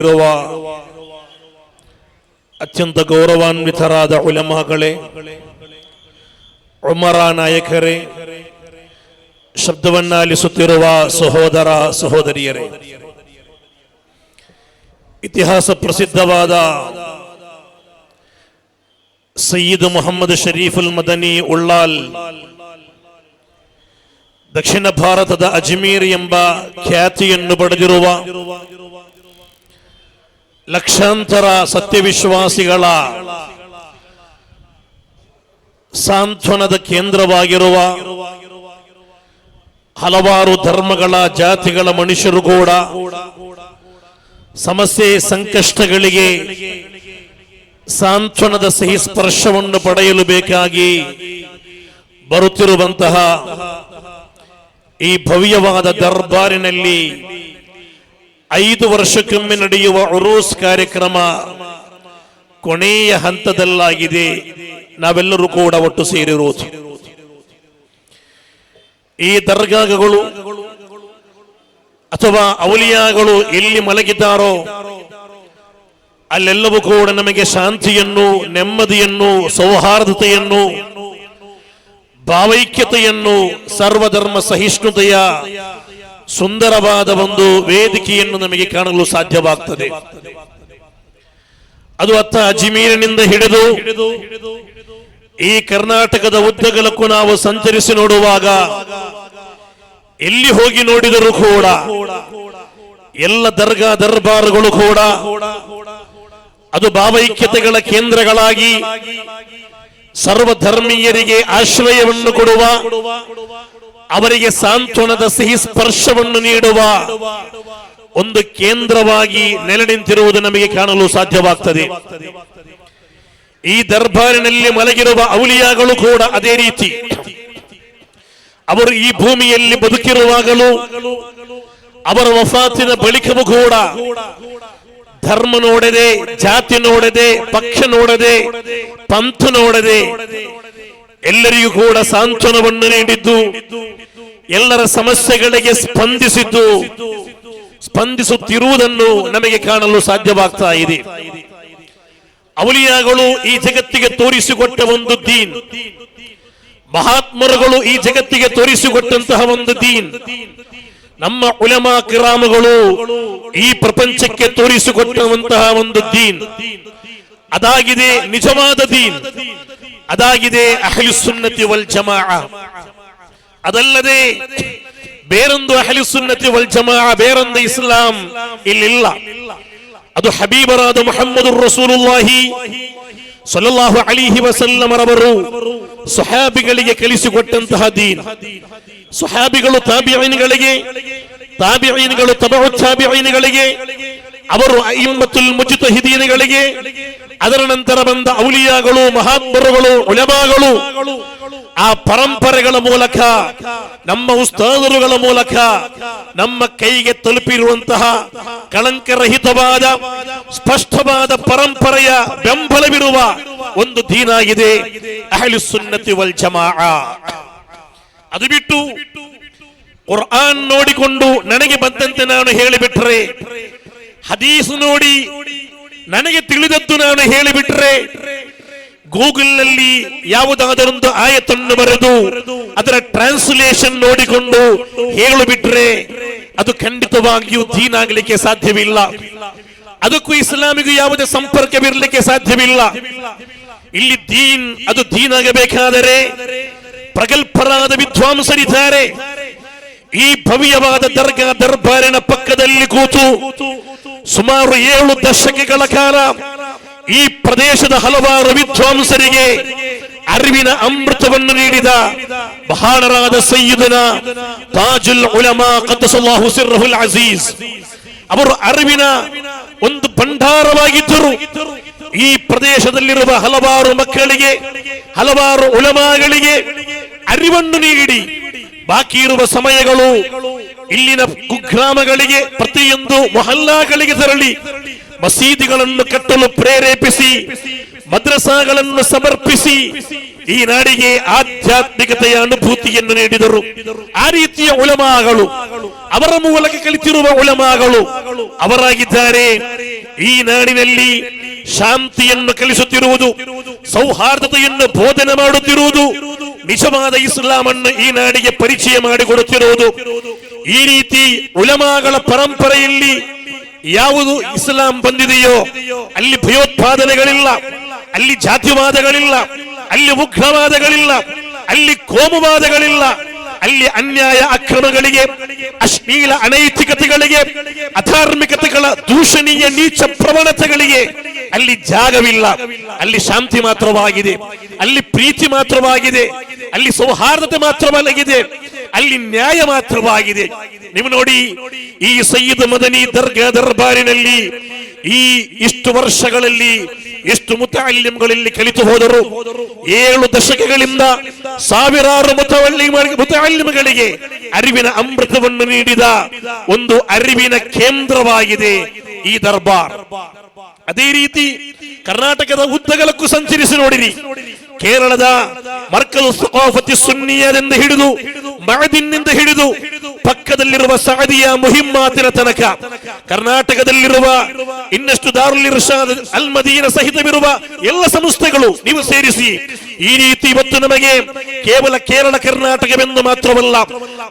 ಇರುವ ಅತ್ಯಂತ ಗೌರವಾನ್ವಿತರಾದ ಉಲಮಾಗಳೇ, ಉಮರ ನಾಯಕರೇ, ಶಬ್ದವನ್ನಾಲಿಸುತ್ತಿರುವ ಸಹೋದರ ಸಹೋದರಿಯರೇ, ಇತಿಹಾಸ ಪ್ರಸಿದ್ಧವಾದ ಸಯ್ಯಿದ್ ಮೊಹಮ್ಮದ್ ಶರೀಫುಲ್ ಮದನಿ ಉಳ್ಳಾಲ್ ದಕ್ಷಿಣ ಭಾರತದ ಅಜ್ಮೀರ್ ಎಂಬ ಖ್ಯಾತಿಯನ್ನು ಪಡೆದಿರುವ ಲಕ್ಷಾಂತರ ಸತ್ಯವಿಶ್ವಾಸಿಗಳ ಸಾಂತ್ವನದ ಕೇಂದ್ರವಾಗಿರುವ ಹಲವಾರು ಧರ್ಮಗಳ ಜಾತಿಗಳ ಮನುಷ್ಯರು ಕೂಡ ಸಮಸ್ಯೆ ಸಂಕಷ್ಟಗಳಿಗೆ ಸಾಂತ್ವನದ ಸಿಹಿ ಸ್ಪರ್ಶವನ್ನು ಪಡೆಯಲು ಬೇಕಾಗಿ ಬರುತ್ತಿರುವಂತಹ ಈ ಭವ್ಯವಾದ ದರ್ಬಾರಿನಲ್ಲಿ 5 ವರ್ಷಕ್ಕೊಮ್ಮೆ ನಡೆಯುವ ಉರೂಸ್ ಕಾರ್ಯಕ್ರಮ ಕೊನೆಯ ಹಂತದಲ್ಲಾಗಿದೆ. ನಾವೆಲ್ಲರೂ ಕೂಡ ಒಟ್ಟು ಸೇರಿರುವುದು. ಈ ದರ್ಗಾಗಳು ಅಥವಾ ಔಲಿಯಾಗಳು ಎಲ್ಲಿ ಮಲಗಿದ್ದಾರೋ ಅಲ್ಲೆಲ್ಲವೂ ಕೂಡ ನಮಗೆ ಶಾಂತಿಯನ್ನು, ನೆಮ್ಮದಿಯನ್ನು, ಸೌಹಾರ್ದತೆಯನ್ನು, ಭಾವೈಕ್ಯತೆಯನ್ನು, ಸರ್ವಧರ್ಮ ಸಹಿಷ್ಣುತೆಯ ಸುಂದರವಾದ ಒಂದು ವೇದಿಕೆಯನ್ನು ನಮಗೆ ಕಾಣಲು ಸಾಧ್ಯವಾಗ್ತದೆ. ಅದು ಅತ್ತ ಅಜ್ಮೀರಿನಿಂದ ಹಿಡಿದು ಈ ಕರ್ನಾಟಕದ ಉದ್ದಗಲಕ್ಕೂ ನಾವು ಸಂಚರಿಸಿ ನೋಡುವಾಗ ಎಲ್ಲಿ ಹೋಗಿ ನೋಡಿದರೂ ಕೂಡ ಎಲ್ಲ ದರ್ಗಾ ದರ್ಬಾರುಗಳು ಕೂಡ ಅದು ಭಾವೈಕ್ಯತೆಗಳ ಕೇಂದ್ರಗಳಾಗಿ ಸರ್ವಧರ್ಮೀಯರಿಗೆ ಆಶ್ರಯವನ್ನು ಕೊಡುವ, ಅವರಿಗೆ ಸಾಂತ್ವನದ ಸಿಹಿ ಸ್ಪರ್ಶವನ್ನು ನೀಡುವ ಒಂದು ಕೇಂದ್ರವಾಗಿ ನೆಲೆ ನಿಂತಿರುವುದು ನಮಗೆ ಕಾಣಲು ಸಾಧ್ಯವಾಗ್ತದೆ. ಈ ದರ್ಬಾರಿನಲ್ಲಿ ಮಲಗಿರುವ ಔಲಿಯಾಗಳು ಕೂಡ ಅದೇ ರೀತಿ. ಅವರು ಈ ಭೂಮಿಯಲ್ಲಿ ಬದುಕಿರುವಾಗಲೂ ಅವರ ವಫಾತಿನ ಬಳಿಕವೂ ಕೂಡ ಧರ್ಮ ನೋಡದೆ, ಜಾತಿ ನೋಡದೆ, ಪಕ್ಷ ನೋಡದೆ, ಪಂಥ ನೋಡದೆ ಎಲ್ಲರಿಗೂ ಕೂಡ ಸಾಂತ್ವನವನ್ನು ನೀಡಿದ್ದು, ಎಲ್ಲರ ಸಮಸ್ಯೆಗಳಿಗೆ ಸ್ಪಂದಿಸುತ್ತಿರುವುದನ್ನು ನಮಗೆ ಕಾಣಲು ಸಾಧ್ಯವಾಗ್ತಾ ಇದೆ. ಔಲಿಯಾಗಳು ಈ ಜಗತ್ತಿಗೆ ತೋರಿಸಿಕೊಟ್ಟ ಒಂದು ದೀನ್, ಮಹಾತ್ಮರುಗಳು ಈ ಜಗತ್ತಿಗೆ ತೋರಿಸಿಕೊಟ್ಟಂತಹ ಒಂದು ದೀನ್, ನಮ್ಮ ಉಲಮಾ ಕಿರಾಮಗಳು ಈ ಪ್ರಪಂಚಕ್ಕೆ ತೋರಿಸಿಕೊಟ್ಟಂತಹ ಒಂದು ದೀನ್, ಅದಾಗಿದೆ ನಿಜವಾದ ದೀನ್, ಅದಾಗಿದೆ ಅಹ್ಲು ಸುನ್ನತಿ ವಲ್ ಜಮಾಅ. ಅದಲ್ಲದೆ ಬೇರೊಂದು ಅಹ್ಲು ಸುನ್ನತಿ ವಲ್ ಜಮಾಅ, ಬೇರೊಂದು ಇಸ್ಲಾಂ ಇಲ್ಲಿಲ್ಲ. ಅದು ಹಬೀಬರಾದ ಮುಹಮ್ಮದುರ್ ರಸೂಲುಲ್ಲಾಹಿ ಸಲ್ಲಲ್ಲಾಹು ಅಲೈಹಿ ವಸಲ್ಲಂ ರವರು ಸಹಾಬಿಗಳಿಗೆ ಕಲಿಸಿಕೊಟ್ಟಂತಹ ದೀನ್. ಸಹಾಬಿಗಳು ತಾಬಿഈನ್ಗಳಿಗೆ, ತಾಬಿഈನ್ಗಳು ತಬഉ ತಾಬಿঈನ್ಗಳಿಗೆ, ಅವರು ಅಯಿಮ್ಮತುಲ್ ಮುಜ್ತಹಿದೀನ್ಗಳಿಗೆ, ಅದರ ನಂತರ ಬಂದ ಔಲಿಯಾಗಳು, ಮಹಾತ್ಮರುಗಳು, ಉಲಮಾಗಳು, ಆ ಪರಂಪರೆಗಳ ಮೂಲಕ, ನಮ್ಮ ಉಸ್ತಾದರುಗಳ ಮೂಲಕ ನಮ್ಮ ಕೈಗೆ ತಲುಪಿರುವಂತಹ ಕಳಂಕರಹಿತವಾದ ಸ್ಪಷ್ಟವಾದ ಪರಂಪರೆಯ ಬೆಂಬಲವಿರುವ ಒಂದು ದೀನಾಗಿದೆ ಅಹ್ಲು ಸುನ್ನತಿ ವಲ್ ಜಮಾಅ. ಅದು ಬಿಟ್ಟು ಕುರ್ಆನ್ ನೋಡಿಕೊಂಡು ನನಗೆ ಬಂದಂತೆ ನಾನು ಹೇಳಿಬಿಟ್ರೆ, ಹದೀಸ್ ನೋಡಿ ನನಗೆ ತಿಳಿದದ್ದು ನಾನು ಹೇಳಿಬಿಟ್ರೆ, ಗೂಗಲ್ ನಲ್ಲಿ ಯಾವುದಾದರೊಂದು ಆಯತನ್ನು ಬರೆದು ಅದರ ಟ್ರಾನ್ಸ್ಲೇಷನ್ ನೋಡಿಕೊಂಡು ಹೇಳಿಬಿಟ್ರೆ ಅದು ಖಂಡಿತವಾಗಿಯೂ ದೀನ್ ಆಗಲಿಕ್ಕೆ ಸಾಧ್ಯವಿಲ್ಲ. ಅದಕ್ಕೂ ಇಸ್ಲಾಮಿಗೂ ಯಾವುದೇ ಸಂಪರ್ಕವಿರಲಿಕ್ಕೆ ಸಾಧ್ಯವಿಲ್ಲ. ಇಲ್ಲಿ ದೀನ್, ಅದು ದೀನ್ ಆಗಬೇಕಾದರೆ ಪ್ರಗಲ್ಭರಾದ ವಿದ್ವಾಂಸರಿದ್ದಾರೆ. ಈ ಭವ್ಯವಾದ ದರ್ಗಾ ದರ್ಬಾರಿನ ಪಕ್ಕದಲ್ಲಿ ಕೂತು ಸುಮಾರು 7 ದಶಕಗಳ ಕಾಲ ಈ ಪ್ರದೇಶದ ಹಲವಾರು ವಿದ್ವಾಂಸರಿಗೆ ಅರಿವಿನ ಅಮೃತವನ್ನು ನೀಡಿದ ಮಹಾನರಾದ ಸಯ್ಯಿದನ ತಾಜುಲ್ ಉಲಮಾ ಖದ್ದಸಲ್ಲಾಹು ಸಿರ್ರಹುಲ್ ಅಜೀಜ್ ಅವರು ಅರಿವಿನ ಒಂದು ಭಂಡಾರವಾಗಿದ್ದರು. ಈ ಪ್ರದೇಶದಲ್ಲಿರುವ ಹಲವಾರು ಮಕ್ಕಳಿಗೆ, ಹಲವಾರು ಉಲಮಾಗಳಿಗೆ ಅರಿವನ್ನು ನೀಡಿ ಬಾಕಿ ಇರುವ ಸಮಯಗಳು ಇಲ್ಲಿನ ಕುಗ್ರಾಮಗಳಿಗೆ, ಪ್ರತಿಯೊಂದು ಮೊಹಲ್ಲಾಗಳಿಗೆ ತೆರಳಿ ಮಸೀದಿಗಳನ್ನು ಕಟ್ಟಲು ಪ್ರೇರೇಪಿಸಿ ಮದ್ರಸಾಗಳನ್ನು ಸಮರ್ಪಿಸಿ ಈ ನಾಡಿಗೆ ಆಧ್ಯಾತ್ಮಿಕತೆಯ ಅನುಭೂತಿಯನ್ನು ನೀಡಿದರು. ಆ ರೀತಿಯ ಉಲಮಾಗಳು, ಅವರ ಮೂಲಕ ಕಲಿತಿರುವ ಉಲಮಾಗಳು ಅವರಾಗಿದ್ದಾರೆ. ಈ ನಾಡಿನಲ್ಲಿ ಶಾಂತಿಯನ್ನು ಕಲಿಸುತ್ತಿರುವುದು, ಸೌಹಾರ್ದತೆಯನ್ನು ಬೋಧನೆ ಮಾಡುತ್ತಿರುವುದು, ನಿಜವಾದ ಇಸ್ಲಾಮನ್ನು ಈ ನಾಡಿಗೆ ಪರಿಚಯ ಮಾಡಿಕೊಡುತ್ತಿರುವುದು. ಈ ರೀತಿ ಉಲಮಾಗಳ ಪರಂಪರೆಯಲ್ಲಿ ಯಾವುದು ಇಸ್ಲಾಂ ಬಂದಿದೆಯೋ ಅಲ್ಲಿ ಭಯೋತ್ಪಾದನೆಗಳಿಲ್ಲ, ಅಲ್ಲಿ ಜಾತಿವಾದಗಳಿಲ್ಲ, ಅಲ್ಲಿ ಉಗ್ರವಾದಗಳಿಲ್ಲ, ಅಲ್ಲಿ ಕೋಮುವಾದಗಳಿಲ್ಲ, ಅಲ್ಲಿ ಅನ್ಯಾಯ ಅಕ್ರಮಗಳಿಗೆ, ಅಶ್ಲೀಲ ಅನೈತಿಕತೆಗಳಿಗೆ, ಅಧಾರ್ಮಿಕತೆಗಳ ದೂಷಣೀಯ ನೀಚ ಪ್ರವಣತೆಗಳಿಗೆ ಅಲ್ಲಿ ಜಾಗವಿಲ್ಲ. ಅಲ್ಲಿ ಶಾಂತಿ ಮಾತ್ರವಾಗಿದೆ, ಅಲ್ಲಿ ಪ್ರೀತಿ ಮಾತ್ರವಾಗಿದೆ, ಅಲ್ಲಿ ಸೌಹಾರ್ದತೆ ಮಾತ್ರವಾಗಿದೆ, ಅಲ್ಲಿ ನ್ಯಾಯ ಮಾತ್ರವಾಗಿದೆ. ನೀವು ನೋಡಿ, ಈ ಸಯ್ಯದ್ ಮದನಿ ದರ್ಗಾ ದರ್ಬಾರಿನಲ್ಲಿ ಈ ಇಷ್ಟು ವರ್ಷಗಳಲ್ಲಿ ಎಷ್ಟು ಮುತಅಲ್ಲಿಮ್ಗಳಲ್ಲಿ ಕಲಿತು ಹೋದರು. 7 ದಶಕಗಳಿಂದ ಸಾವಿರಾರು ಮುತಅಲ್ಲಿಮ್ಗಳಿಗೆ ಅರಿವಿನ ಅಮೃತವನ್ನು ನೀಡಿದ ಒಂದು ಅರಿವಿನ ಕೇಂದ್ರವಾಗಿದೆ ಈ ದರ್ಬಾರ್. ಅದೇ ರೀತಿ ಕರ್ನಾಟಕದ ಉದ್ದಗಲಕ್ಕೂ ಸಂಚರಿಸಿ ನೋಡಿರಿ. ಕೇರಳದ ಮರ್ಕಜ್ ಸಕಾಫತಿ ಸುನ್ನಿಯದಿಂದ ಹಿಡಿದು ಮಅದಿನ್ನಿಂದ ಹಿಡಿದು ಪಕ್ಕದಲ್ಲಿರುವ ಸಅದಿಯಾ ಮುಹಿಮ್ಮಾತಿನ ತನಕ ಕರ್ನಾಟಕದಲ್ಲಿರುವ ಇನ್ನಷ್ಟು ದಾರುಲ್ ಇರ್ಷಾದ್ ಅಲ್ ಮದೀನಾ ಸಹಿತವಿರುವ ಎಲ್ಲ ಸಂಸ್ಥೆಗಳು ನೀವು ಸೇರಿಸಿ ಈ ರೀತಿ ಇವತ್ತು ನಮಗೆ ಕೇವಲ ಕೇರಳ ಕರ್ನಾಟಕವೆಂದು ಮಾತ್ರವಲ್ಲ,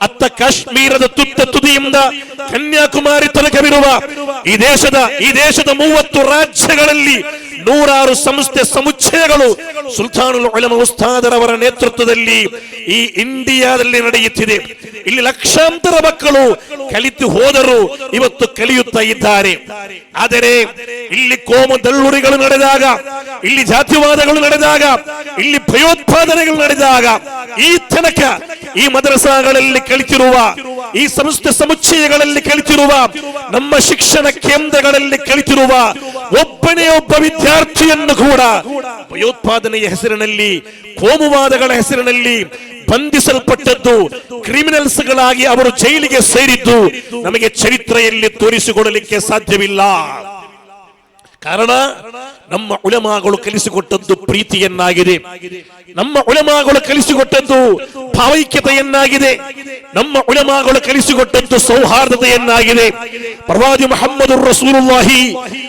ಅತ್ತ ಕಾಶ್ಮೀರದ ತುತ್ತ ತುದಿಯಿಂದ ಕನ್ಯಾಕುಮಾರಿ ತನಕವಿರುವ ಈ ದೇಶದ 30 ರಾಜ್ಯಗಳಲ್ಲಿ 100 ಸಂಸ್ಥೆ ಸಮುಚ್ಚಯಗಳು ಸುಲ್ತಾನುಲ್ ಉಲಮಾ ಉಸ್ತಾದರವರ ನೇತೃತ್ವದಲ್ಲಿ ಈ ಇಂಡಿಯಾದಲ್ಲಿ ನಡೆಯುತ್ತಿದೆ. ಇಲ್ಲಿ ಲಕ್ಷಾಂತರ ಮಕ್ಕಳು ಕಲಿತು ಹೋದರು, ಇವತ್ತು ಕಲಿಯುತ್ತಾ ಇದ್ದಾರೆ. ಆದರೆ ಇಲ್ಲಿ ಕೋಮು ದಳ್ಳುರಿಗಳು ನಡೆದಾಗ, ಇಲ್ಲಿ ಜಾತಿವಾದಗಳು ನಡೆದಾಗ, ಇಲ್ಲಿ ಭಯೋತ್ಪಾದನೆಗಳು ನಡೆದಾಗ ಈ ತನಕ ಈ ಮದ್ರಸಾಗಳಲ್ಲಿ ಕಲಿತಿರುವ, ಈ ಸಂಸ್ಥೆ ಸಮುಚ್ಚಯಗಳಲ್ಲಿ ಕಲಿತಿರುವ, ನಮ್ಮ ಶಿಕ್ಷಣ ಕೇಂದ್ರಗಳಲ್ಲಿ ಕಲಿತಿರುವ ಒಬ್ಬನೇ ಒಬ್ಬ ವಿದ್ಯಾರ್ಥಿಯನ್ನು ಕೂಡ ಭಯೋತ್ಪಾದನೆಯ ಹೆಸರಿನಲ್ಲಿ, ಕೋಮುವಾದಗಳ ಹೆಸರಿನಲ್ಲಿ ಬಂಧಿಸಲ್ಪಟ್ಟದ್ದು, ಕ್ರಿಮಿನಲ್ಸ್ಗಳಾಗಿ ಅವರು ಜೈಲಿಗೆ ಸೇರಿದ್ದು ನಮಗೆ ಚರಿತ್ರೆಯಲ್ಲಿ ತೋರಿಸಿಕೊಡಲಿಕ್ಕೆ ಸಾಧ್ಯವಿಲ್ಲ. ಕಾರಣ ನಮ್ಮ ಉಲಮಾಗಳು ಕಲಿಸಿಕೊಟ್ಟದ್ದು ಪ್ರೀತಿಯನ್ನಾಗಿದೆ, ನಮ್ಮ ಉಲಮಾಗಳು ಕಲಿಸಿಕೊಟ್ಟದ್ದು ಭಾವೈಕ್ಯತೆಯನ್ನಾಗಿದೆ, ನಮ್ಮ ಉಲಮಾಗಳು ಕಲಿಸಿಕೊಟ್ಟದ್ದು ಸೌಹಾರ್ದತೆಯನ್ನಾಗಿದೆ. ಪ್ರವಾದಿ ಮುಹಮ್ಮದುರ್ ರಸೂಲುಲ್ಲಾಹಿ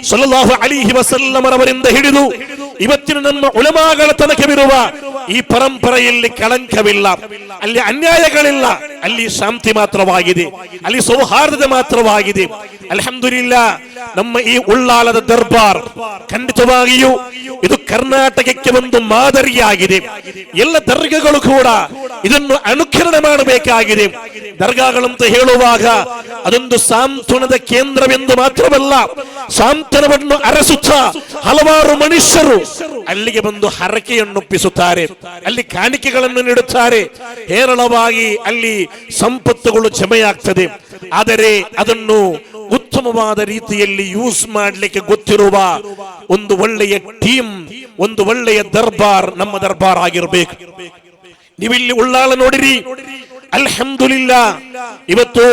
ಸಲ್ಲಲ್ಲಾಹು ಅಲೈಹಿ ವಸಲ್ಲಂ ರವರಿಂದ ಹಿಡಿದು ಇವತ್ತಿನ ನಮ್ಮ ಉಲಮಾಗಳ ತನಕವಿರುವ ಈ ಪರಂಪರೆಯಲ್ಲಿ ಕಳಂಕವಿಲ್ಲ, ಅಲ್ಲಿ ಅನ್ಯಾಯಗಳಿಲ್ಲ, ಅಲ್ಲಿ ಶಾಂತಿ ಮಾತ್ರವಾಗಿದೆ, ಅಲ್ಲಿ ಸೌಹಾರ್ದತೆ ಮಾತ್ರವಾಗಿದೆ. ಅಲ್ಹಮ್ದುಲಿಲ್ಲಾ, ನಮ್ಮ ಈ ಉಳ್ಳಾಲದ ದರ್ಬಾರ್ ಖಂಡಿತವಾಗಿಯೂ ಇದು ಕರ್ನಾಟಕಕ್ಕೆ ಒಂದು ಮಾದರಿಯಾಗಿದೆ. ಎಲ್ಲ ದರ್ಗಾಗಳು ಕೂಡ ಇದನ್ನು ಅನುಕರಣೆ ಮಾಡಬೇಕಾಗಿದೆ. ದರ್ಗಾಗಳಂತ ಹೇಳುವಾಗ ಅದೊಂದು ಸಾಂತ್ವನದ ಕೇಂದ್ರವೆಂದು ಮಾತ್ರವಲ್ಲ, ಸಾಂತ್ವನವನ್ನು ಅರಸುತ್ತಾ ಹಲವಾರು ಮನುಷ್ಯರು ಅಲ್ಲಿಗೆ ಬಂದು ಹರಕೆಯನ್ನೊಪ್ಪಿಸುತ್ತಾರೆ, ಅಲ್ಲಿ ಕಾಣಿಕೆಗಳನ್ನು ನೀಡುತ್ತಾರೆ. ಹೇರಳವಾಗಿ ಅಲ್ಲಿ ಸಂಪತ್ತುಗಳು ಜಮೆಯಾಗ್ತದೆ. ಆದರೆ ಅದನ್ನು ಉತ್ತಮವಾದ ರೀತಿಯಲ್ಲಿ ಯೂಸ್ ಮಾಡಲಿಕ್ಕೆ ಗೊತ್ತಿರುವ ಒಂದು ಒಳ್ಳೆಯ ಟೀಮ್, ಒಂದು ಒಳ್ಳೆಯ ದರ್ಬಾರ್ ನಮ್ಮ ದರ್ಬಾರ್ ಆಗಿರಬೇಕು. ನೀವಿಲ್ಲಿ ಉಳ್ಳಾಲ ನೋಡಿರಿ, ಅಲ್ಹಮ್ದುಲಿಲ್ಲಾ, ಇವತ್ತು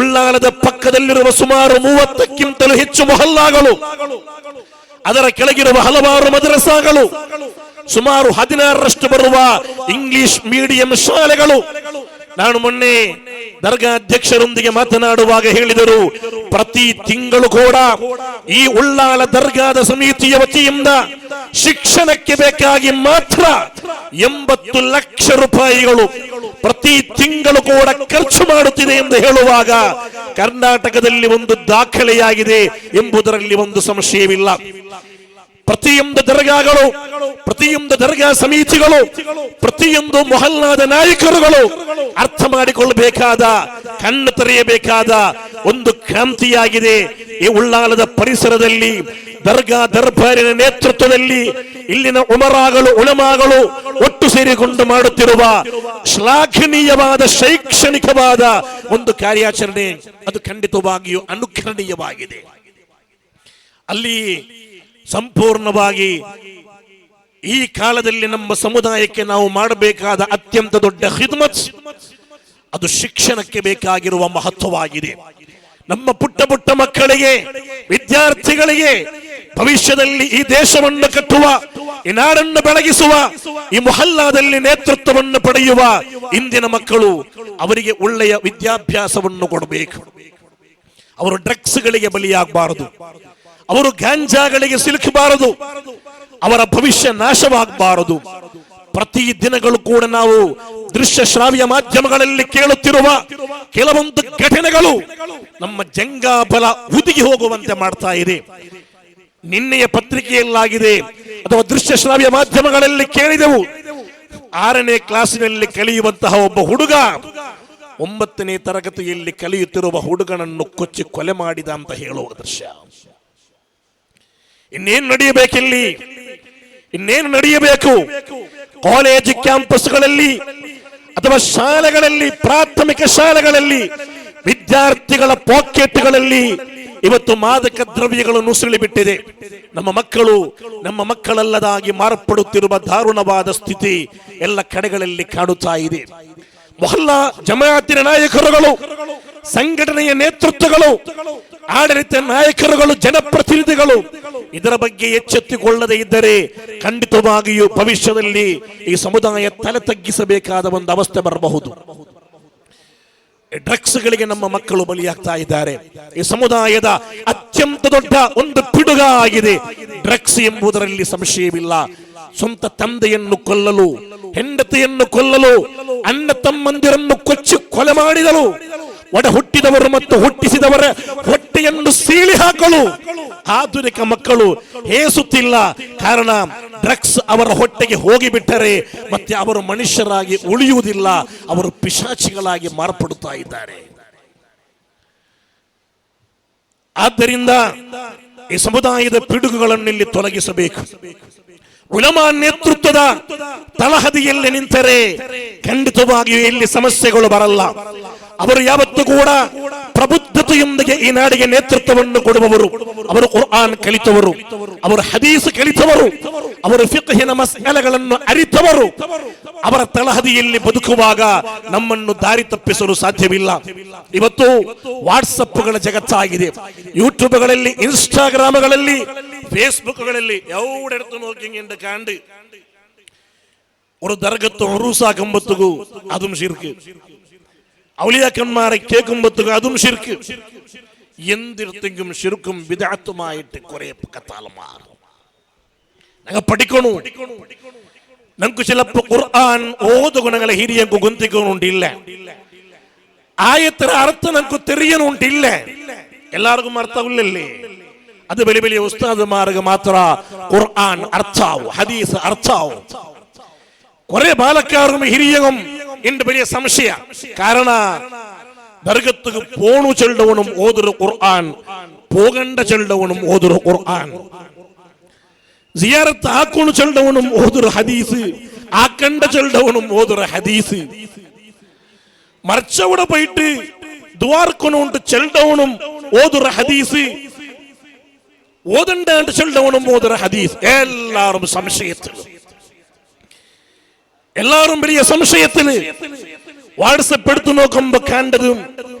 ಉಳ್ಳಾಲದ ಪಕ್ಕದಲ್ಲಿರುವ ಸುಮಾರು 30ಕ್ಕಿಂತಲೂ ಹೆಚ್ಚು ಮೊಹಲ್ಲಾಗಳು, ಅದರ ಕೆಳಗಿರುವ ಹಲವಾರು ಮದ್ರಸಾಗಳು, ಸುಮಾರು 16ರಷ್ಟು ಬರುವ ಇಂಗ್ಲಿಷ್ ಮೀಡಿಯಂ ಶಾಲೆಗಳು. ನಾನು ಮೊನ್ನೆ ದರ್ಗಾ ಅಧ್ಯಕ್ಷರೊಂದಿಗೆ ಮಾತನಾಡುವಾಗ ಹೇಳಿದರು, ಪ್ರತಿ ತಿಂಗಳು ಕೂಡ ಈ ಉಳ್ಳಾಲ ದರ್ಗಾದ ಸಮಿತಿಯ ವತಿಯಿಂದ ಶಿಕ್ಷಣಕ್ಕೆ ಬೇಕಾಗಿ ಮಾತ್ರ 80 ಲಕ್ಷ ರೂಪಾಯಿಗಳು ಪ್ರತಿ ತಿಂಗಳು ಕೂಡ ಖರ್ಚು ಮಾಡುತ್ತಿದೆ ಎಂದು ಹೇಳುವಾಗ ಕರ್ನಾಟಕದಲ್ಲಿ ಒಂದು ದಾಖಲೆಯಾಗಿದೆ ಎಂಬುದರಲ್ಲಿ ಒಂದು ಸಂಶಯವಿಲ್ಲ. ಪ್ರತಿಯೊಂದು ದರ್ಗಾಗಳು, ಪ್ರತಿಯೊಂದು ದರ್ಗಾ ಸಮಿತಿಗಳು, ಪ್ರತಿಯೊಂದು ಮೊಹಲ್ಲಾದ ನಾಯಕರುಗಳು ಅರ್ಥ ಮಾಡಿಕೊಳ್ಳಬೇಕಾದ, ಕಣ್ಣು ತೆರೆಯಬೇಕಾದ ಒಂದು ಕ್ರಾಂತಿಯಾಗಿದೆ. ಈ ಉಳ್ಳಾಲದ ಪರಿಸರದಲ್ಲಿ ದರ್ಗಾ ದರ್ಬಾರಿನ ನೇತೃತ್ವದಲ್ಲಿ ಇಲ್ಲಿನ ಉಮರಾಗಳು, ಉಲಮಾಗಳು ಒಟ್ಟು ಸೇರಿಕೊಂಡು ಮಾಡುತ್ತಿರುವ ಶ್ಲಾಘನೀಯವಾದ ಶೈಕ್ಷಣಿಕವಾದ ಒಂದು ಕಾರ್ಯಾಚರಣೆ, ಅದು ಖಂಡಿತವಾಗಿಯೂ ಅನುಕರಣೀಯವಾಗಿದೆ. ಅಲ್ಲಿ ಸಂಪೂರ್ಣವಾಗಿ ಈ ಕಾಲದಲ್ಲಿ ನಮ್ಮ ಸಮುದಾಯಕ್ಕೆ ನಾವು ಮಾಡಬೇಕಾದ ಅತ್ಯಂತ ದೊಡ್ಡ ಖಿದ್ಮತ್ ಅದು ಶಿಕ್ಷಣಕ್ಕೆ ಬೇಕಾಗಿರುವ ಮಹತ್ವವಾಗಿದೆ. ನಮ್ಮ ಪುಟ್ಟ ಪುಟ್ಟ ಮಕ್ಕಳಿಗೆ, ವಿದ್ಯಾರ್ಥಿಗಳಿಗೆ ಭವಿಷ್ಯದಲ್ಲಿ ಈ ದೇಶವನ್ನು ಕಟ್ಟುವ, ಈ ನಾಡನ್ನು ಬೆಳಗಿಸುವ, ಈ ಮೊಹಲ್ಲಾದಲ್ಲಿ ನೇತೃತ್ವವನ್ನು ಪಡೆಯುವ ಇಂದಿನ ಮಕ್ಕಳು ಅವರಿಗೆ ಒಳ್ಳೆಯ ವಿದ್ಯಾಭ್ಯಾಸವನ್ನು ಕೊಡಬೇಕು. ಅವರು ಡ್ರಗ್ಸ್ಗಳಿಗೆ ಬಲಿಯಾಗಬಾರದು, ಅವರು ಗಾಂಜಾಗಳಿಗೆ ಸಿಲುಕಬಾರದು, ಅವರ ಭವಿಷ್ಯ ನಾಶವಾಗಬಾರದು. ಪ್ರತಿ ದಿನಗಳು ಕೂಡ ನಾವು ದೃಶ್ಯ ಶ್ರಾವ್ಯ ಮಾಧ್ಯಮಗಳಲ್ಲಿ ಕೇಳುತ್ತಿರುವ ಕೆಲವೊಂದು ಘಟನೆಗಳು ನಮ್ಮ ಜಂಗಾಬಲ ಹುದುಗಿ ಹೋಗುವಂತೆ ಮಾಡ್ತಾ ಇದೆ. ನಿನ್ನೆಯ ಪತ್ರಿಕೆಯಲ್ಲಾಗಿದೆ ಅಥವಾ ದೃಶ್ಯ ಶ್ರಾವ್ಯ ಮಾಧ್ಯಮಗಳಲ್ಲಿ ಕೇಳಿದೆವು, 6ನೇ ಕ್ಲಾಸಿನಲ್ಲಿ ಕಲಿಯುವಂತಹ ಒಬ್ಬ ಹುಡುಗ 9ನೇ ತರಗತಿಯಲ್ಲಿ ಕಲಿಯುತ್ತಿರುವ ಹುಡುಗನನ್ನು ಕೊಚ್ಚಿ ಕೊಲೆ ಮಾಡಿದ ಅಂತ ಹೇಳುವ ದೃಶ್ಯ. ಇನ್ನೇನು ನಡೆಯಬೇಕಿಲ್ಲಿ? ಇನ್ನೇನು ನಡೆಯಬೇಕು? ಕಾಲೇಜ್ ಕ್ಯಾಂಪಸ್ಗಳಲ್ಲಿ ಅಥವಾ ಶಾಲೆಗಳಲ್ಲಿ, ಪ್ರಾಥಮಿಕ ಶಾಲೆಗಳಲ್ಲಿ ವಿದ್ಯಾರ್ಥಿಗಳ ಪಾಕೆಟ್ಗಳಲ್ಲಿ ಇವತ್ತು ಮಾದಕ ದ್ರವ್ಯಗಳು ನುಸುಳಿ ಬಿಟ್ಟಿದೆ. ನಮ್ಮ ಮಕ್ಕಳಲ್ಲದಾಗಿ ಮಾರ್ಪಡುತ್ತಿರುವ ದಾರುಣವಾದ ಸ್ಥಿತಿ ಎಲ್ಲ ಕಡೆಗಳಲ್ಲಿ ಕಾಣುತ್ತಾ ಇದೆ. ಮೊಹಲ್ಲಾ ಜಮಾಅತಿನ ನಾಯಕರುಗಳು, ಸಂಘಟನೆಯ ನೇತೃತ್ವಗಳು, ಆಡಳಿತ ನಾಯಕರುಗಳು, ಜನಪ್ರತಿನಿಧಿಗಳು ಇದರ ಬಗ್ಗೆ ಎಚ್ಚೆತ್ತುಕೊಳ್ಳದೇ ಇದ್ದರೆ ಖಂಡಿತವಾಗಿಯೂ ಭವಿಷ್ಯದಲ್ಲಿ ಈ ಸಮುದಾಯ ತಲೆ ತಗ್ಗಿಸಬೇಕಾದ ಒಂದು ಅವಸ್ಥೆ ಬರಬಹುದು. ಡ್ರಗ್ಸ್ಗಳಿಗೆ ನಮ್ಮ ಮಕ್ಕಳು ಬಲಿಯಾಗ್ತಾ ಇದ್ದಾರೆ. ಈ ಸಮುದಾಯದ ಅತ್ಯಂತ ದೊಡ್ಡ ಒಂದು ಪಿಡುಗ ಆಗಿದೆ ಡ್ರಗ್ಸ್ ಎಂಬುದರಲ್ಲಿ ಸಂಶಯವಿಲ್ಲ. ಸ್ವಂತ ತಂದೆಯನ್ನು ಕೊಲ್ಲಲು, ಹೆಂಡತಿಯನ್ನು ಕೊಲ್ಲಲು, ಅಣ್ಣ ತಮ್ಮಂದಿರನ್ನು ಕೊಚ್ಚಿ ಕೊಲೆ ಮಾಡಿದಲು, ಒಡ ಹುಟ್ಟಿದವರು ಮತ್ತು ಹುಟ್ಟಿಸಿದವರ ಹೊಟ್ಟೆಯನ್ನು ಸೀಳಿ ಹಾಕಲು ಆಧುನಿಕ ಮಕ್ಕಳು ಹೇಸುತ್ತಿಲ್ಲ. ಕಾರಣ ಡ್ರಗ್ಸ್ ಅವರ ಹೊಟ್ಟೆಗೆ ಹೋಗಿಬಿಟ್ಟರೆ ಮತ್ತೆ ಅವರು ಮನುಷ್ಯರಾಗಿ ಉಳಿಯುವುದಿಲ್ಲ, ಅವರು ಪಿಶಾಚಿಗಳಾಗಿ ಮಾರ್ಪಡುತ್ತಾ ಇದ್ದಾರೆ. ಆದ್ದರಿಂದ ಈ ಸಮುದಾಯದ ಪಿಡುಗುಗಳನ್ನು ಇಲ್ಲಿ ತೊಲಗಿಸಬೇಕು. ಉಲಮಾ ನೇತೃತ್ವದ ತಳಹದಿಯಲ್ಲಿ ನಿಂತರೆ ಖಂಡಿತವಾಗಿಯೂ ಇಲ್ಲಿ ಸಮಸ್ಯೆಗಳು ಬರಲ್ಲ. ಅವರು ಯಾವತ್ತೂ ಕೂಡ ಪ್ರಬುದ್ಧತೆಯೊಂದಿಗೆ ಈ ನಾಡಿಗೆ ನೇತೃತ್ವವನ್ನು ಕೊಡುವವರು. ಅವರು ಕುರ್ಆನ್ ಕಲಿತವರು, ಅವರು ಹದೀಸ್ ಕಲಿತವರು, ಅವರು ಫಿಕ್ಹಿನ ಮಸಲೆಗಳನ್ನು ಅರಿತವರು. ಅವರ ತಳಹದಿಯಲ್ಲಿ ಬದುಕುವಾಗ ನಮ್ಮನ್ನು ದಾರಿ ತಪ್ಪಿಸಲು ಸಾಧ್ಯವಿಲ್ಲ. ಇವತ್ತು ವಾಟ್ಸಪ್ಗಳ ಜಗತ್ತಾಗಿದೆ. ಯೂಟ್ಯೂಬ್ಗಳಲ್ಲಿ, ಇನ್ಸ್ಟಾಗ್ರಾಮ್ಗಳಲ್ಲಿ, ಫೇಸ್ಬುಕ್ಗಳಲ್ಲಿ എവിടെടുത്ത് നോക്കിയെങ്കിൽ കാണ്ട് ഒരു ദർഗത്ത് ഉറൂസാക്കുമ്പത്തുകു അതും ശിർക്ക്, ഔലിയാക്കന്മാരെ കേൾക്കുമ്പത്തുകു അതും ശിർക്ക്. എന്തിടത്തെങ്കിലും ശിർക്കും വിദഅത്തുമായിട്ട് കുറെ കത്താലമാർ ഞങ്ങൾ പഠിക്കണു. നമുക്ക് ചിലപ്പോൾ ഖുർആൻ ഓതുഗുണങ്ങളെ ಹಿರಿಯಂಗೂ ಗೊಂತಿಕೊಳ್ಳುಂಟಿಲ್ಲ, ಆಯತರ ಅರ್ಥ ನಮಗೂ ತಿಳಿಯನುಂಟಿಲ್ಲ, ಎಲ್ಲರಿಗೂ ಅರ್ಥವಿಲ್ಲಲ್ಲೇ. ಅದು ಬೆಳಿ ಬೆಳಿಯ ಉಸ್ತಾದಮಾರ್ಗ ಮಾತ್ರ ഖുർആൻ ಅರ್ಥಾವು, ಹದೀಸ್ ಅರ್ಥಾವು. കുറെ ബാലക്കാരും ಹಿರಿಯരും ಇಂದು ಬೆಳೆಯ ಸಂಶಯ. ಕಾರಣ ದರ್ಗತ್ತಿಗೆ ಪೋಣು ಚೆಲ್ಲವനും ಓದುರು ഖുർആൻ, പോകണ്ട ಚೆಲ್ಲವനും ಓದುರು ഖുർആൻ, ಜಿಯಾರತ್ ಹಾಕೊಂಡು ಚೆಲ್ಲವനും ಓದುರು ಹದೀಸ್, ആക്കണ്ട ಚೆಲ್ಲವനും ಓದುರು ഹദീസ്. മറിച്ചവിടെ പോയിട്ട് ദ്വാർക്കൊണ്ടുണ്ട് ചെല്ലവനും ഓതുറ ഹദീസ്, ഓതണ്ടാണ്ട് ചെല്ലവനും ഓതുറ ഹദീസ്. എല്ലാവരും സംശയത്തിൽ, എല്ലാവരും വലിയ സംശയത്തിൽ. വാട്സപ്പ് എടുത്തു നോക്കുമ്പോ കണ്ടതും